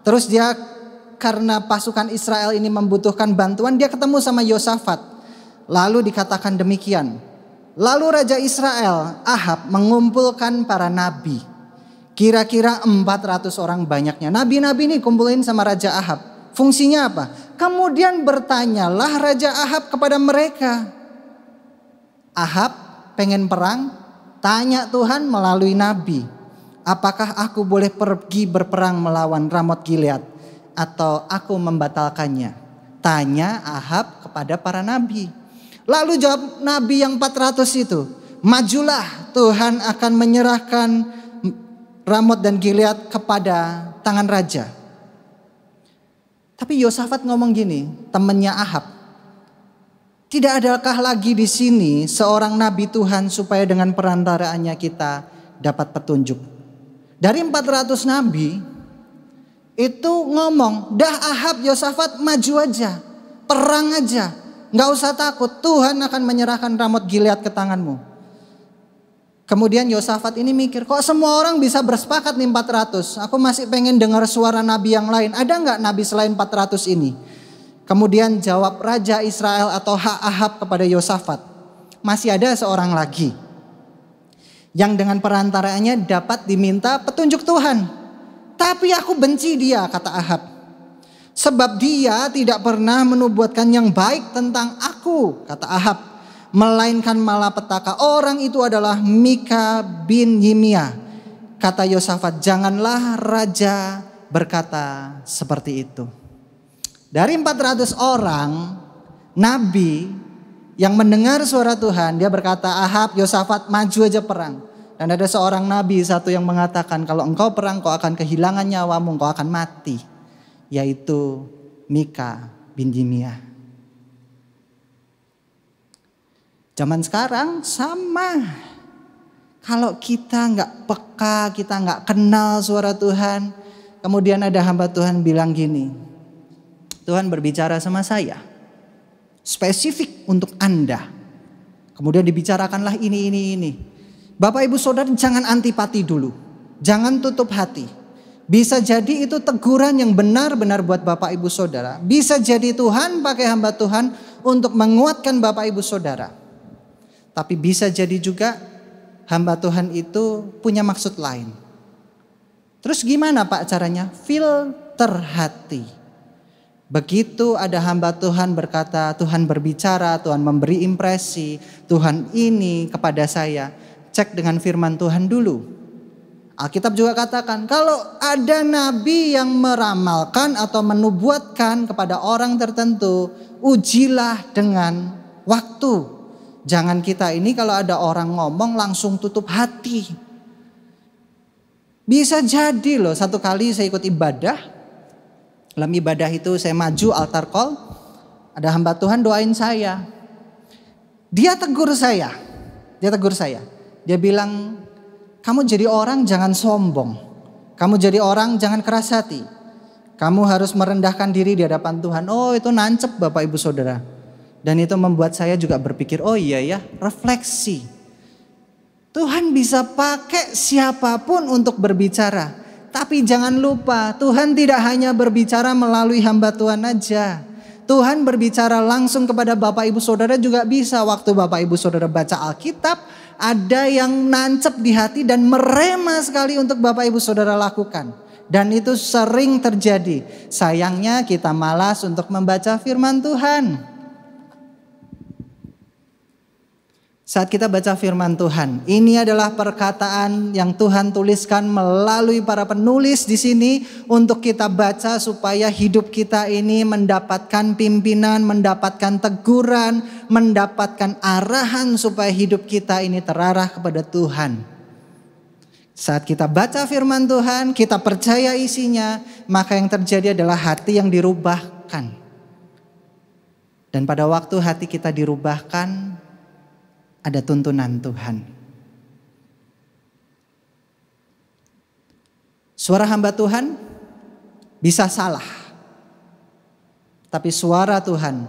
Terus dia karena pasukan Israel ini membutuhkan bantuan, dia ketemu sama Yosafat. Lalu dikatakan demikian. Lalu Raja Israel, Ahab, mengumpulkan para nabi. Kira-kira 400 orang banyaknya. Nabi-nabi ini kumpulin sama Raja Ahab. Fungsinya apa? Kemudian bertanyalah Raja Ahab kepada mereka. Ahab pengen perang, tanya Tuhan melalui nabi. Apakah aku boleh pergi berperang melawan Ramot Gilead? Atau aku membatalkannya? Tanya Ahab kepada para nabi. Lalu jawab nabi yang 400 itu, majulah, Tuhan akan menyerahkan Ramot dan Gilead kepada tangan raja. Tapi Yosafat ngomong gini, temannya Ahab, tidak adakah lagi di sini seorang nabi Tuhan supaya dengan perantaraannya kita dapat petunjuk? Dari 400 nabi itu ngomong, dah Ahab, Yosafat maju aja, perang aja. Gak usah takut, Tuhan akan menyerahkan Ramot Gilead ke tanganmu. Kemudian Yosafat ini mikir, kok semua orang bisa bersepakat nih 400? Aku masih pengen dengar suara nabi yang lain. Ada gak nabi selain 400 ini? Kemudian jawab Raja Israel atau Ahab kepada Yosafat, masih ada seorang lagi yang dengan perantaraannya dapat diminta petunjuk Tuhan. Tapi aku benci dia, kata Ahab. Sebab dia tidak pernah menubuatkan yang baik tentang aku, kata Ahab. Melainkan malapetaka. Orang itu adalah Mika bin Yimia. Kata Yosafat, janganlah raja berkata seperti itu. Dari 400 orang nabi yang mendengar suara Tuhan, dia berkata, Ahab, Yosafat, maju aja perang. Dan ada seorang nabi satu yang mengatakan, kalau engkau perang kau akan kehilangan nyawamu, engkau akan mati. Yaitu Mika bin Yimia. Zaman sekarang sama. Kalau kita gak peka, kita gak kenal suara Tuhan. Kemudian ada hamba Tuhan bilang gini, Tuhan berbicara sama saya, spesifik untuk Anda. Kemudian dibicarakanlah ini. Bapak ibu saudara jangan antipati dulu. Jangan tutup hati. Bisa jadi itu teguran yang benar-benar buat Bapak Ibu Saudara. Bisa jadi Tuhan pakai hamba Tuhan untuk menguatkan Bapak Ibu Saudara. Tapi bisa jadi juga hamba Tuhan itu punya maksud lain. Terus gimana Pak caranya? Filter hati. Begitu ada hamba Tuhan berkata, Tuhan berbicara, Tuhan memberi impresi, Tuhan ini kepada saya. Cek dengan firman Tuhan dulu. Alkitab juga katakan kalau ada nabi yang meramalkan atau menubuatkan kepada orang tertentu, ujilah dengan waktu. Jangan kita ini kalau ada orang ngomong langsung tutup hati. Bisa jadi loh, satu kali saya ikut ibadah. Dalam ibadah itu saya maju altar call, ada hamba Tuhan doain saya. Dia tegur saya. Dia bilang, kamu jadi orang jangan sombong. Kamu jadi orang jangan keras hati. Kamu harus merendahkan diri di hadapan Tuhan. Oh, itu nancep Bapak Ibu Saudara. Dan itu membuat saya juga berpikir, oh iya ya, refleksi. Tuhan bisa pakai siapapun untuk berbicara. Tapi jangan lupa, Tuhan tidak hanya berbicara melalui hamba Tuhan aja. Tuhan berbicara langsung kepada Bapak Ibu Saudara juga bisa. Waktu Bapak Ibu Saudara baca Alkitab, ada yang nancep di hati dan merema sekali untuk Bapak Ibu Saudara lakukan. Dan itu sering terjadi. Sayangnya kita malas untuk membaca firman Tuhan. Saat kita baca firman Tuhan, ini adalah perkataan yang Tuhan tuliskan melalui para penulis di sini untuk kita baca supaya hidup kita ini mendapatkan pimpinan, mendapatkan teguran, mendapatkan arahan supaya hidup kita ini terarah kepada Tuhan. Saat kita baca firman Tuhan, kita percaya isinya, maka yang terjadi adalah hati yang dirubahkan. Dan pada waktu hati kita dirubahkan, ada tuntunan Tuhan. Suara hamba Tuhan bisa salah, tapi suara Tuhan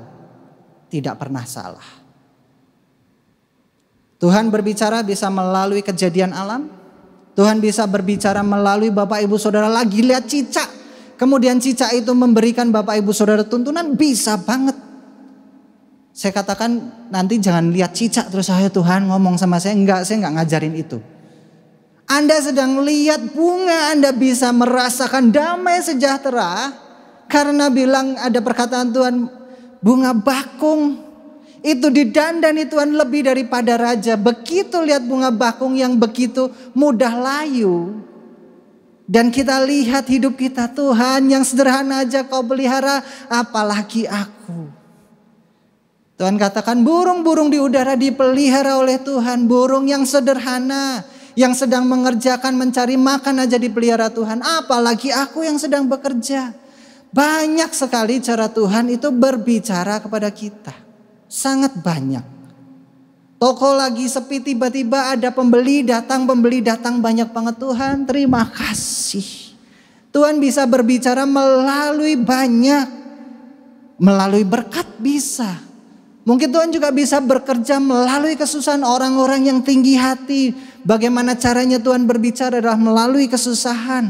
tidak pernah salah. Tuhan berbicara bisa melalui kejadian alam. Tuhan bisa berbicara melalui Bapak Ibu Saudara lagi lihat cicak. Kemudian cicak itu memberikan Bapak Ibu Saudara tuntunan, bisa banget. Saya katakan nanti jangan lihat cicak terus saya Tuhan ngomong sama saya enggak ngajarin itu. Anda sedang lihat bunga, Anda bisa merasakan damai sejahtera karena bilang ada perkataan Tuhan, bunga bakung itu didandani Tuhan lebih daripada raja. Begitu lihat bunga bakung yang begitu mudah layu. Dan kita lihat hidup kita, Tuhan yang sederhana aja kau pelihara, apalagi aku. Tuhan katakan burung-burung di udara dipelihara oleh Tuhan. Burung yang sederhana, yang sedang mengerjakan mencari makan aja dipelihara Tuhan. Apalagi aku yang sedang bekerja. Banyak sekali cara Tuhan itu berbicara kepada kita. Sangat banyak. Toko lagi sepi, tiba-tiba ada pembeli datang banyak banget. Tuhan terima kasih. Tuhan bisa berbicara melalui banyak. Melalui berkat bisa. Mungkin Tuhan juga bisa bekerja melalui kesusahan orang-orang yang tinggi hati. Bagaimana caranya Tuhan berbicara adalah melalui kesusahan.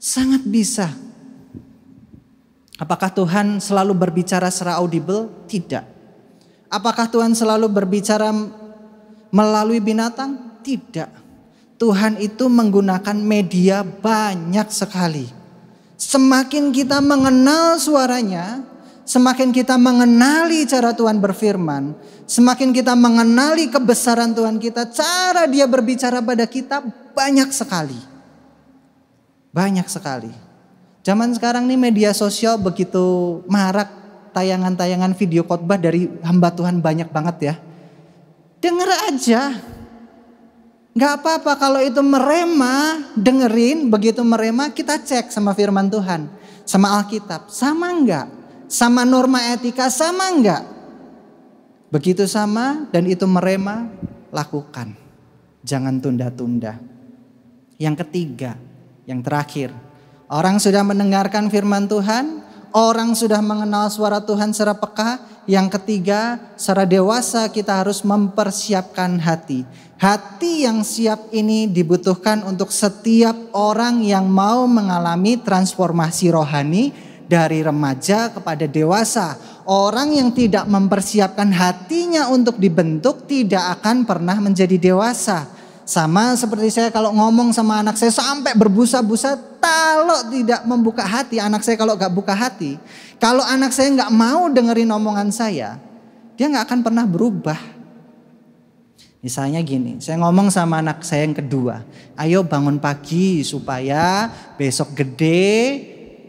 Sangat bisa. Apakah Tuhan selalu berbicara secara audible? Tidak. Apakah Tuhan selalu berbicara melalui binatang? Tidak. Tuhan itu menggunakan media banyak sekali. Semakin kita mengenal suaranya, semakin kita mengenali cara Tuhan berfirman, semakin kita mengenali kebesaran Tuhan kita, cara dia berbicara pada kita banyak sekali. Banyak sekali. Zaman sekarang nih media sosial begitu marak, tayangan-tayangan video khotbah dari hamba Tuhan banyak banget ya. Dengar aja. Gak apa-apa kalau itu merema, dengerin, begitu merema kita cek sama firman Tuhan, sama Alkitab, sama enggak? Sama norma etika sama enggak? Begitu sama dan itu merema, lakukan. Jangan tunda-tunda. Yang ketiga, yang terakhir. Orang sudah mendengarkan firman Tuhan, orang sudah mengenal suara Tuhan secara peka. Yang ketiga, secara dewasa kita harus mempersiapkan hati. Hati yang siap ini dibutuhkan untuk setiap orang yang mau mengalami transformasi rohani dari remaja kepada dewasa. Orang yang tidak mempersiapkan hatinya untuk dibentuk tidak akan pernah menjadi dewasa. Sama seperti saya kalau ngomong sama anak saya sampai berbusa-busa, kalau tidak membuka hati, anak saya kalau gak buka hati, kalau anak saya gak mau dengerin omongan saya, dia gak akan pernah berubah. Misalnya gini, saya ngomong sama anak saya yang kedua, ayo bangun pagi supaya besok gede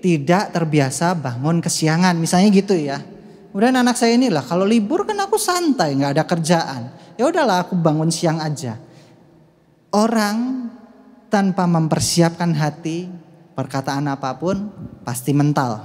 tidak terbiasa bangun kesiangan, misalnya gitu ya. Kemudian anak saya inilah, kalau libur kan aku santai, gak ada kerjaan, ya udahlah aku bangun siang aja. Orang tanpa mempersiapkan hati, perkataan apapun pasti mental.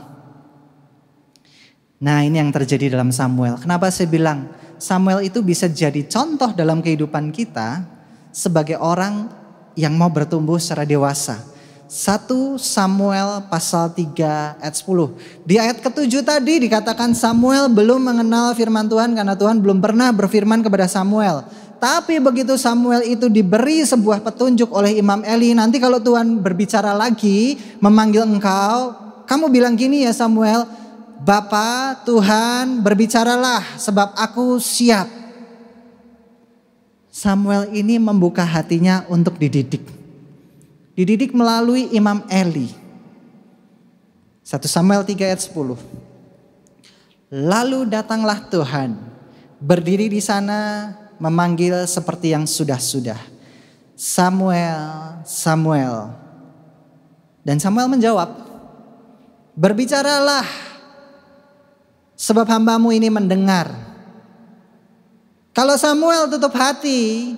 Nah, ini yang terjadi dalam Samuel. Kenapa saya bilang Samuel itu bisa jadi contoh dalam kehidupan kita sebagai orang yang mau bertumbuh secara dewasa. 1 Samuel pasal 3 ayat 10. Di ayat ke-7 tadi dikatakan Samuel belum mengenal firman Tuhan karena Tuhan belum pernah berfirman kepada Samuel. Tapi begitu Samuel itu diberi sebuah petunjuk oleh Imam Eli, nanti kalau Tuhan berbicara lagi, memanggil engkau, kamu bilang gini ya Samuel, Bapa Tuhan berbicaralah sebab aku siap. Samuel ini membuka hatinya untuk dididik. Dididik melalui Imam Eli. 1 Samuel 3 ayat 10. Lalu datanglah Tuhan, berdiri di sana memanggil seperti yang sudah-sudah. Samuel, Samuel. Dan Samuel menjawab, berbicaralah, sebab hambamu ini mendengar. Kalau Samuel tutup hati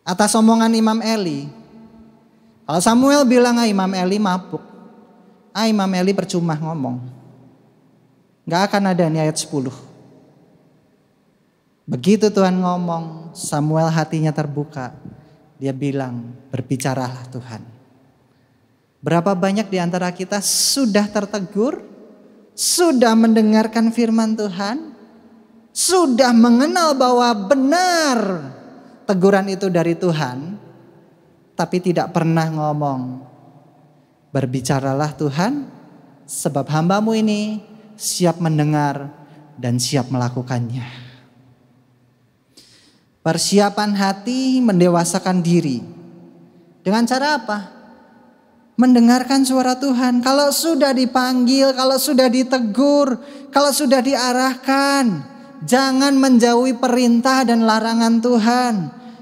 atas omongan Imam Eli, kalau Samuel bilang, Imam Eli mabuk, Imam Eli percuma ngomong, gak akan ada nih ayat 10. Begitu Tuhan ngomong, Samuel hatinya terbuka. Dia bilang, berbicaralah Tuhan. Berapa banyak di antara kita sudah tertegur, sudah mendengarkan firman Tuhan, sudah mengenal bahwa benar teguran itu dari Tuhan, tapi tidak pernah ngomong, berbicaralah Tuhan, sebab hambamu ini siap mendengar dan siap melakukannya. Persiapan hati mendewasakan diri. Dengan cara apa? Mendengarkan suara Tuhan. Kalau sudah dipanggil, kalau sudah ditegur, kalau sudah diarahkan, jangan menjauhi perintah dan larangan Tuhan.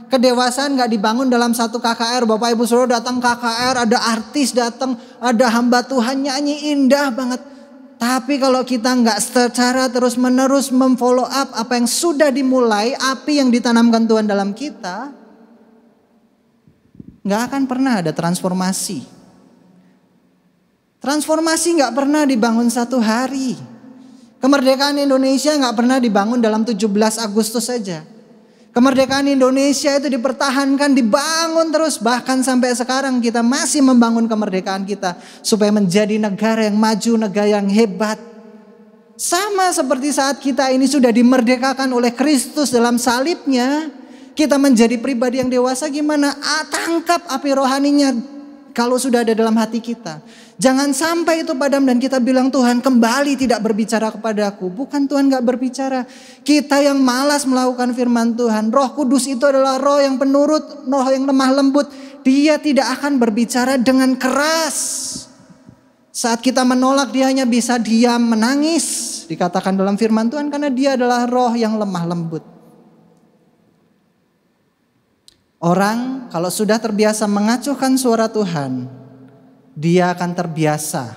Kedewasaan gak dibangun dalam satu KKR. Bapak Ibu Saudara datang KKR, ada artis datang, ada hamba Tuhan nyanyi indah banget. Tapi kalau kita gak secara terus menerus memfollow up apa yang sudah dimulai, api yang ditanamkan Tuhan dalam kita, gak akan pernah ada transformasi. Transformasi gak pernah dibangun satu hari. Kemerdekaan Indonesia gak pernah dibangun dalam 17 Agustus saja. Kemerdekaan Indonesia itu dipertahankan, dibangun terus. Bahkan sampai sekarang kita masih membangun kemerdekaan kita supaya menjadi negara yang maju, negara yang hebat. Sama seperti saat kita ini sudah dimerdekakan oleh Kristus dalam salibnya, kita menjadi pribadi yang dewasa gimana? Tangkap api rohaninya kalau sudah ada dalam hati kita. Jangan sampai itu padam dan kita bilang, Tuhan kembali tidak berbicara kepadaku. Bukan Tuhan gak berbicara. Kita yang malas melakukan firman Tuhan. Roh Kudus itu adalah roh yang penurut, roh yang lemah lembut. Dia tidak akan berbicara dengan keras. Saat kita menolak, dia hanya bisa diam menangis. Dikatakan dalam firman Tuhan karena dia adalah roh yang lemah lembut. Orang kalau sudah terbiasa mengacuhkan suara Tuhan, dia akan terbiasa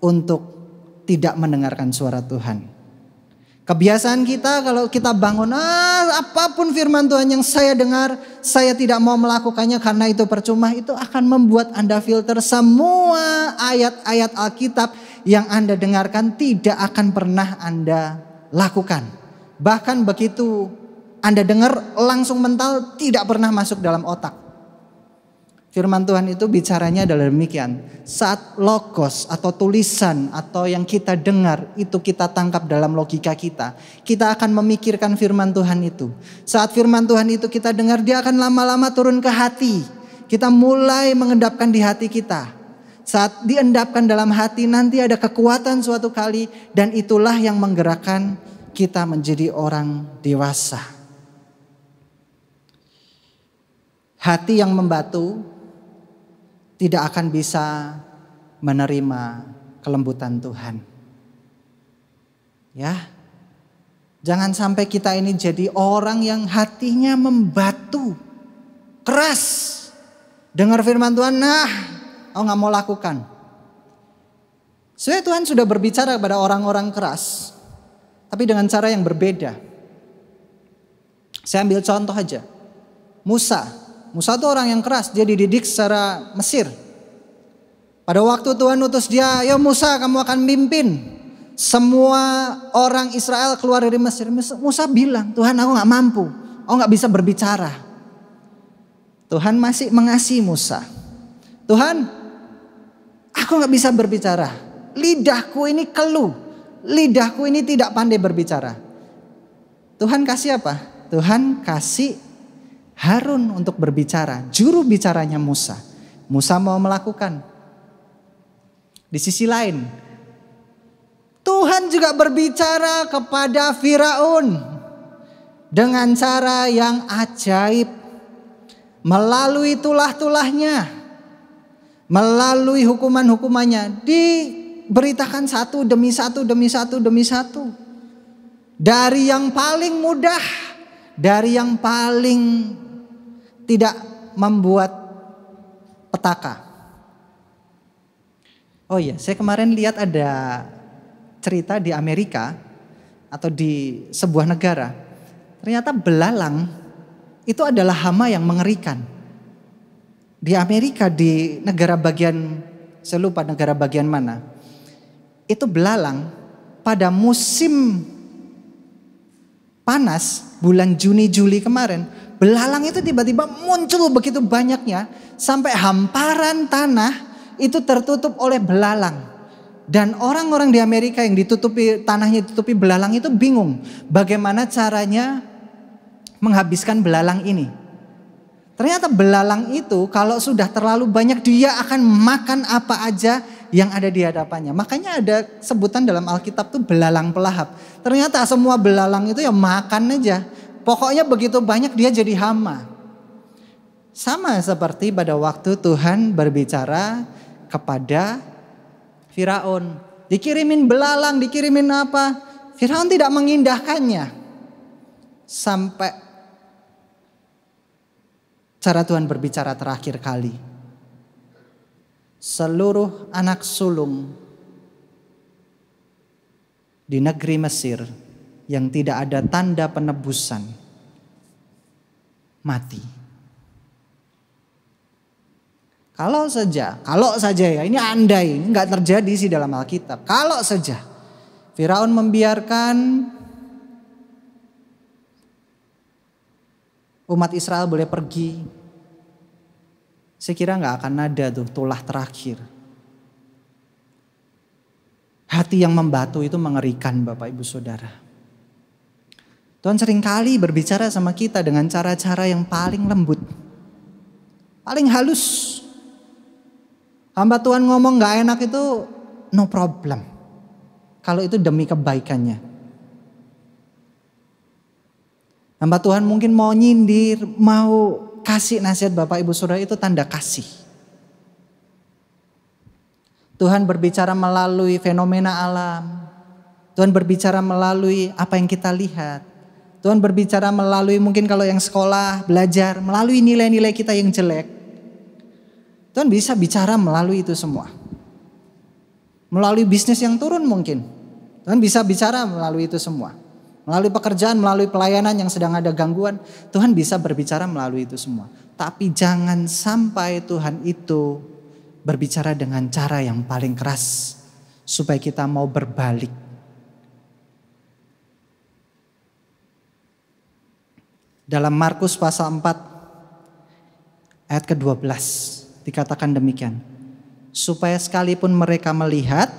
untuk tidak mendengarkan suara Tuhan. Kebiasaan kita kalau kita bangun, apapun firman Tuhan yang saya dengar, saya tidak mau melakukannya karena itu percuma. Itu akan membuat Anda filter semua ayat-ayat Alkitab yang Anda dengarkan tidak akan pernah Anda lakukan. Bahkan begitu Anda dengar langsung mental, tidak pernah masuk dalam otak. Firman Tuhan itu bicaranya adalah demikian. Saat logos atau tulisan atau yang kita dengar itu kita tangkap dalam logika kita, kita akan memikirkan firman Tuhan itu. Saat firman Tuhan itu kita dengar, dia akan lama-lama turun ke hati. Kita mulai mengendapkan di hati kita. Saat diendapkan dalam hati, nanti ada kekuatan suatu kali, dan itulah yang menggerakkan kita menjadi orang dewasa. Hati yang membatu tidak akan bisa menerima kelembutan Tuhan. Ya, jangan sampai kita ini jadi orang yang hatinya membatu, keras. Dengar firman Tuhan, aku gak mau lakukan. Sebenarnya Tuhan sudah berbicara kepada orang-orang keras, tapi dengan cara yang berbeda. Saya ambil contoh aja, Musa itu orang yang keras, dia dididik secara Mesir. Pada waktu Tuhan utus dia, "Ya Musa, kamu akan mimpin semua orang Israel keluar dari Mesir." Musa bilang, "Tuhan, aku gak mampu, aku gak bisa berbicara." Tuhan masih mengasihi Musa. "Tuhan, aku gak bisa berbicara. Lidahku ini keluh, lidahku ini tidak pandai berbicara." Tuhan kasih apa? Tuhan kasih Harun untuk berbicara, juru bicaranya Musa. Musa mau melakukan. Di sisi lain, Tuhan juga berbicara kepada Firaun dengan cara yang ajaib. Melalui tulah-tulahnya, melalui hukuman-hukumannya, diberitakan satu demi satu demi satu demi satu. Dari yang paling mudah, dari yang paling tidak membuat petaka. Oh iya, saya kemarin lihat ada cerita di Amerika atau di sebuah negara. Ternyata belalang itu adalah hama yang mengerikan. Di Amerika, di negara bagian, saya lupa negara bagian mana. Itu belalang pada musim panas bulan Juni Juli kemarin, belalang itu tiba-tiba muncul begitu banyaknya sampai hamparan tanah itu tertutup oleh belalang. Dan orang-orang di Amerika yang tanahnya ditutupi belalang itu bingung bagaimana caranya menghabiskan belalang ini. Ternyata belalang itu kalau sudah terlalu banyak dia akan makan apa aja yang ada di hadapannya. Makanya ada sebutan dalam Alkitab tuh belalang pelahap. Ternyata semua belalang itu ya makan aja. Pokoknya begitu banyak dia jadi hama. Sama seperti pada waktu Tuhan berbicara kepada Firaun. Dikirimin belalang, dikirimin apa. Firaun tidak mengindahkannya. Sampai cara Tuhan berbicara terakhir kali. Seluruh anak sulung di negeri Mesir yang tidak ada tanda penebusan mati. Kalau saja ya, ini andai, ini nggak terjadi sih dalam Alkitab. Kalau saja Firaun membiarkan umat Israel boleh pergi, saya kira nggak akan ada tuh tulah terakhir. Hati yang membatu itu mengerikan Bapak Ibu Saudara. Tuhan seringkali berbicara sama kita dengan cara-cara yang paling lembut, paling halus. Hamba Tuhan ngomong gak enak itu no problem. Kalau itu demi kebaikannya. Hamba Tuhan mungkin mau nyindir, mau kasih nasihat Bapak Ibu Saudara itu tanda kasih. Tuhan berbicara melalui fenomena alam. Tuhan berbicara melalui apa yang kita lihat. Tuhan berbicara melalui mungkin kalau yang sekolah, belajar, melalui nilai-nilai kita yang jelek. Tuhan bisa bicara melalui itu semua. Melalui bisnis yang turun mungkin. Tuhan bisa bicara melalui itu semua. Melalui pekerjaan, melalui pelayanan yang sedang ada gangguan. Tuhan bisa berbicara melalui itu semua. Tapi jangan sampai Tuhan itu berbicara dengan cara yang paling keras. Supaya kita mau berbalik. Dalam Markus pasal 4 ayat ke-12. Dikatakan demikian. Supaya sekalipun mereka melihat,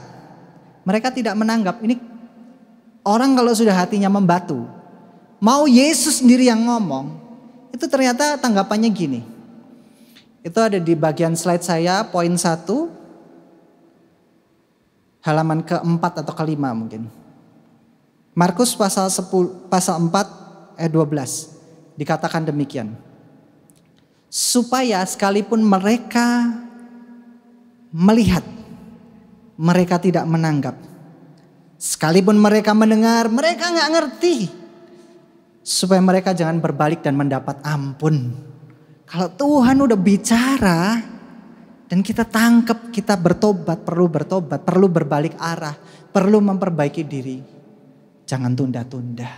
mereka tidak menanggap. Ini orang kalau sudah hatinya membatu. Mau Yesus sendiri yang ngomong. Itu ternyata tanggapannya gini. Itu ada di bagian slide saya, poin 1. Halaman ke-4 atau ke-5 mungkin. Markus pasal 4 ayat 12. Dikatakan demikian. Supaya sekalipun mereka melihat, mereka tidak menanggap. Sekalipun mereka mendengar, mereka gak ngerti. Supaya mereka jangan berbalik dan mendapat ampun. Kalau Tuhan udah bicara dan kita tangkap, kita bertobat, perlu berbalik arah, perlu memperbaiki diri. Jangan tunda-tunda.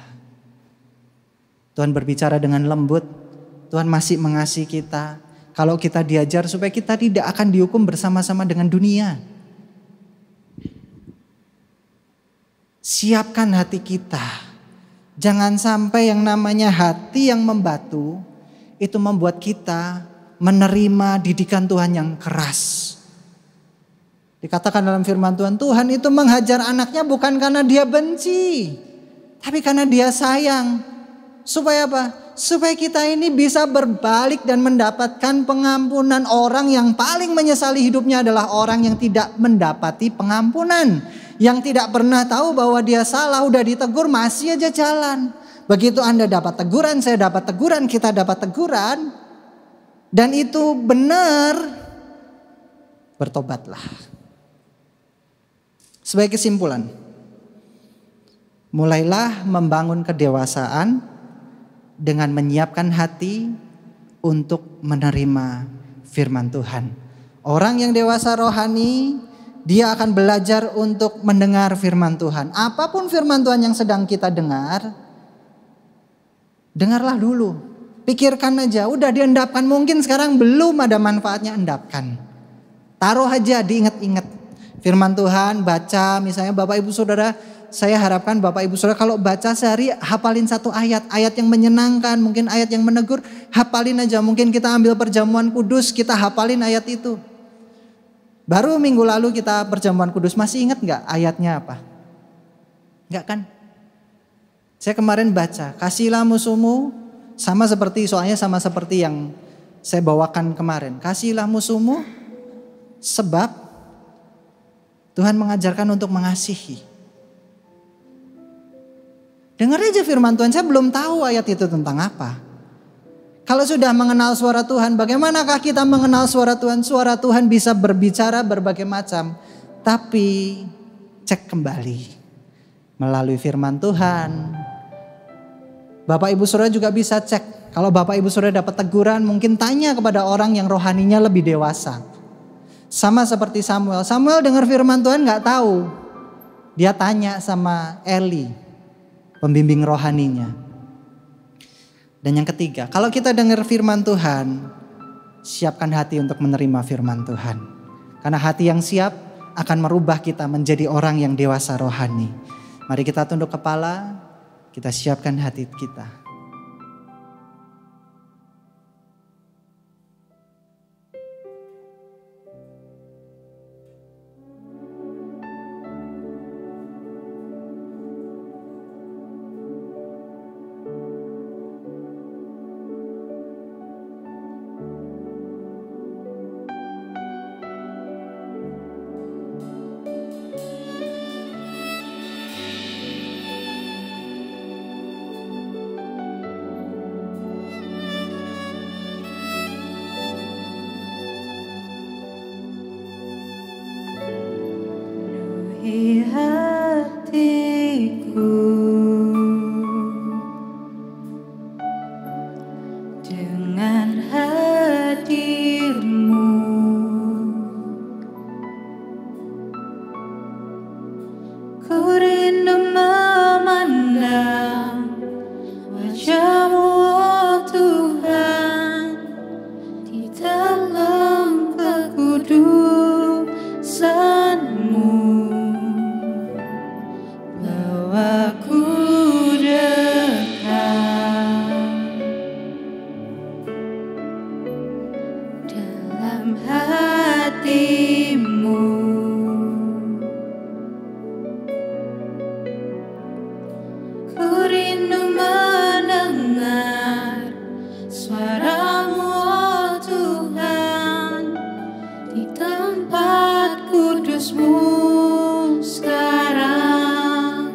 Tuhan berbicara dengan lembut. Tuhan masih mengasihi kita. Kalau kita diajar supaya kita tidak akan dihukum bersama-sama dengan dunia. Siapkan hati kita. Jangan sampai yang namanya hati yang membatu itu membuat kita menerima didikan Tuhan yang keras. Dikatakan dalam firman Tuhan, Tuhan itu menghajar anaknya bukan karena dia benci, tapi karena dia sayang. Supaya apa? Supaya kita ini bisa berbalik dan mendapatkan pengampunan. Orang yang paling menyesali hidupnya adalah orang yang tidak mendapati pengampunan. Yang tidak pernah tahu bahwa dia salah, udah ditegur masih aja jalan. Begitu Anda dapat teguran, saya dapat teguran, kita dapat teguran. Dan itu benar, bertobatlah. Sebagai kesimpulan, mulailah membangun kedewasaan dengan menyiapkan hati untuk menerima firman Tuhan. Orang yang dewasa rohani, dia akan belajar untuk mendengar firman Tuhan. Apapun firman Tuhan yang sedang kita dengar, dengarlah dulu. Pikirkan aja, udah diendapkan. Mungkin sekarang belum ada manfaatnya, endapkan. Taruh aja, diingat-ingat. Firman Tuhan, baca misalnya Bapak Ibu Saudara, saya harapkan Bapak Ibu Saudara kalau baca sehari hafalin satu ayat. Ayat yang menyenangkan, mungkin ayat yang menegur, hafalin aja. Mungkin kita ambil perjamuan kudus, kita hafalin ayat itu. Baru minggu lalu kita perjamuan kudus, masih ingat gak ayatnya apa? Enggak kan? Saya kemarin baca, kasihilah musuhmu, soalnya sama seperti yang saya bawakan kemarin. Kasihilah musuhmu sebab Tuhan mengajarkan untuk mengasihi. Dengar aja firman Tuhan, saya belum tahu ayat itu tentang apa. Kalau sudah mengenal suara Tuhan, bagaimanakah kita mengenal suara Tuhan? Suara Tuhan bisa berbicara berbagai macam, tapi cek kembali melalui firman Tuhan. Bapak Ibu Saudara juga bisa cek. Kalau Bapak Ibu Saudara dapat teguran, mungkin tanya kepada orang yang rohaninya lebih dewasa. Sama seperti Samuel. Samuel dengar firman Tuhan gak tahu. Dia tanya sama Eli, pembimbing rohaninya. Dan yang ketiga, kalau kita dengar firman Tuhan, siapkan hati untuk menerima firman Tuhan. Karena hati yang siap akan merubah kita menjadi orang yang dewasa rohani. Mari kita tunduk kepala, kita siapkan hati kita. Hatiku dengan hadirmu, ku rindu memandang wajah-Mu, oh Tuhan, di dalam kekudusan-Mu. Aku dekat dalam hati-Mu, ku rindu mendengar suara-Mu, oh Tuhan, di tempat kudus-Mu sekarang.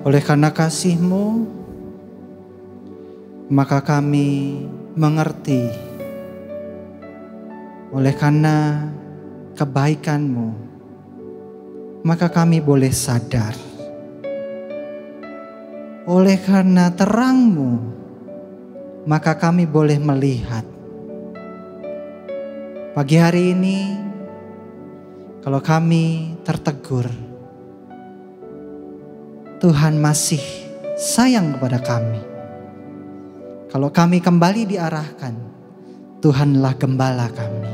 Oleh karena kasih-Mu, maka kami mengerti. Oleh karena kebaikan-Mu, maka kami boleh sadar. Oleh karena terang-Mu, maka kami boleh melihat. Pagi hari ini, kalau kami tertegur, Tuhan masih sayang kepada kami. Kalau kami kembali diarahkan, Tuhanlah gembala kami.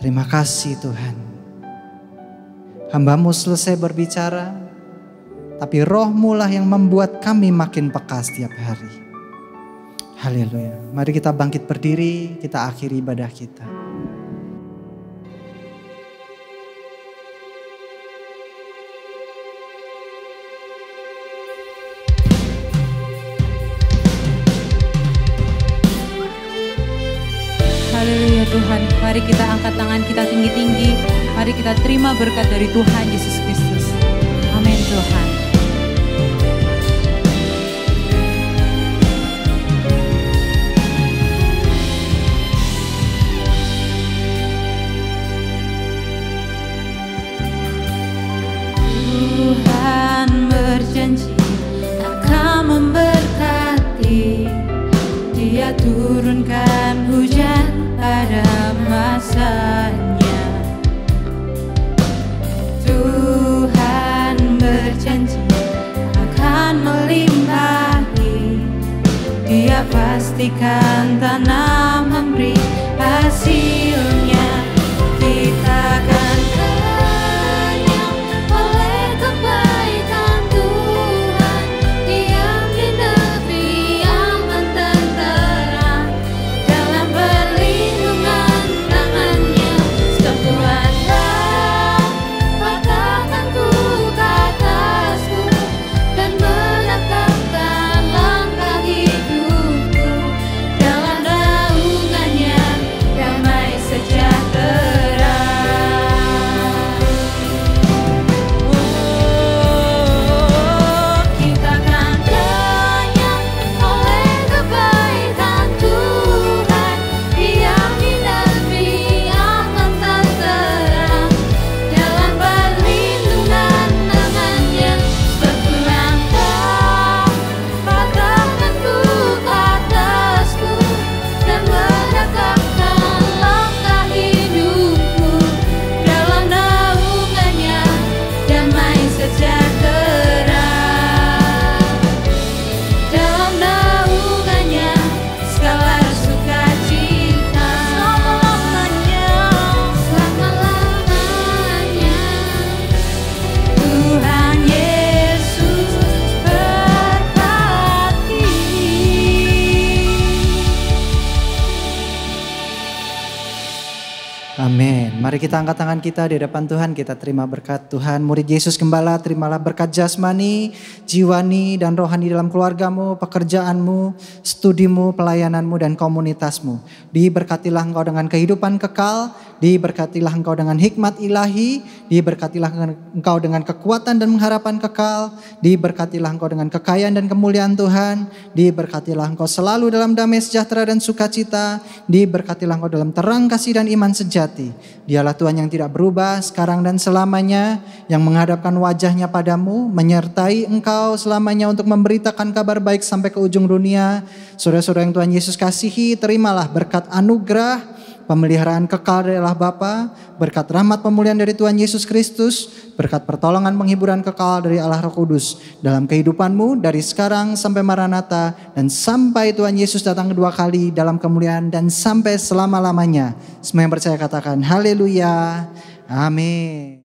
Terima kasih Tuhan. Hamba-Mu selesai berbicara, tapi Roh-Mu lah yang membuat kami makin peka setiap hari. Haleluya. Mari kita bangkit berdiri, kita akhiri ibadah kita. Haleluya Tuhan, mari kita angkat tangan kita tinggi-tinggi. Mari kita terima berkat dari Tuhan Yesus Kristus. Amin Tuhan. Tuhan berjanji akan memberkati. Dia turunkan hujan pada masanya. Tuhan berjanji akan melimpahi. Dia pastikan tanam memberi hasilnya. Kita akan kenyang oleh kebaikan Tuhan. Diam di negeri aman tenteram dalam perlindungan tangannya. Sebab Tuhanlah patahkanku ke atasku dan menetapkan langkah hidupku. Dalam naungannya damai sejahtera. Kita akan kenyang oleh kebaikan Tuhan. Diam di negeri aman tenteram dalam perlindungan tangannya. Sebab Tuhanlah patahkanku ke atasku dan menetapkan langkah hidupku. Dalam naungannya damai sejahtera. Dalam naungannya segala sukacita. Selama-lamanya Tuhan Yesus berkati. Amin. Mari kita angkat tangan kita di depan Tuhan. Kita terima berkat Tuhan. Murid Yesus Gembala, terimalah berkat jasmani, jiwani, dan rohani dalam keluargamu, pekerjaanmu, studimu, pelayananmu, dan komunitasmu. Diberkatilah engkau dengan kehidupan kekal. Diberkatilah engkau dengan hikmat ilahi. Diberkatilah engkau dengan kekuatan dan pengharapan kekal. Diberkatilah engkau dengan kekayaan dan kemuliaan Tuhan. Diberkatilah engkau selalu dalam damai sejahtera dan sukacita. Diberkatilah engkau dalam terang kasih dan iman sejati. Dialah Tuhan yang tidak berubah sekarang dan selamanya, yang menghadapkan wajahnya padamu, menyertai engkau selamanya untuk memberitakan kabar baik sampai ke ujung dunia. Saudara-saudara yang Tuhan Yesus kasihi, terimalah berkat anugerah, pemeliharaan kekal dari Allah Bapa, berkat rahmat pemulihan dari Tuhan Yesus Kristus, berkat pertolongan penghiburan kekal dari Allah Roh Kudus dalam kehidupanmu dari sekarang sampai Maranatha dan sampai Tuhan Yesus datang kedua kali dalam kemuliaan dan sampai selama-lamanya. Semua yang percaya katakan haleluya. Amin.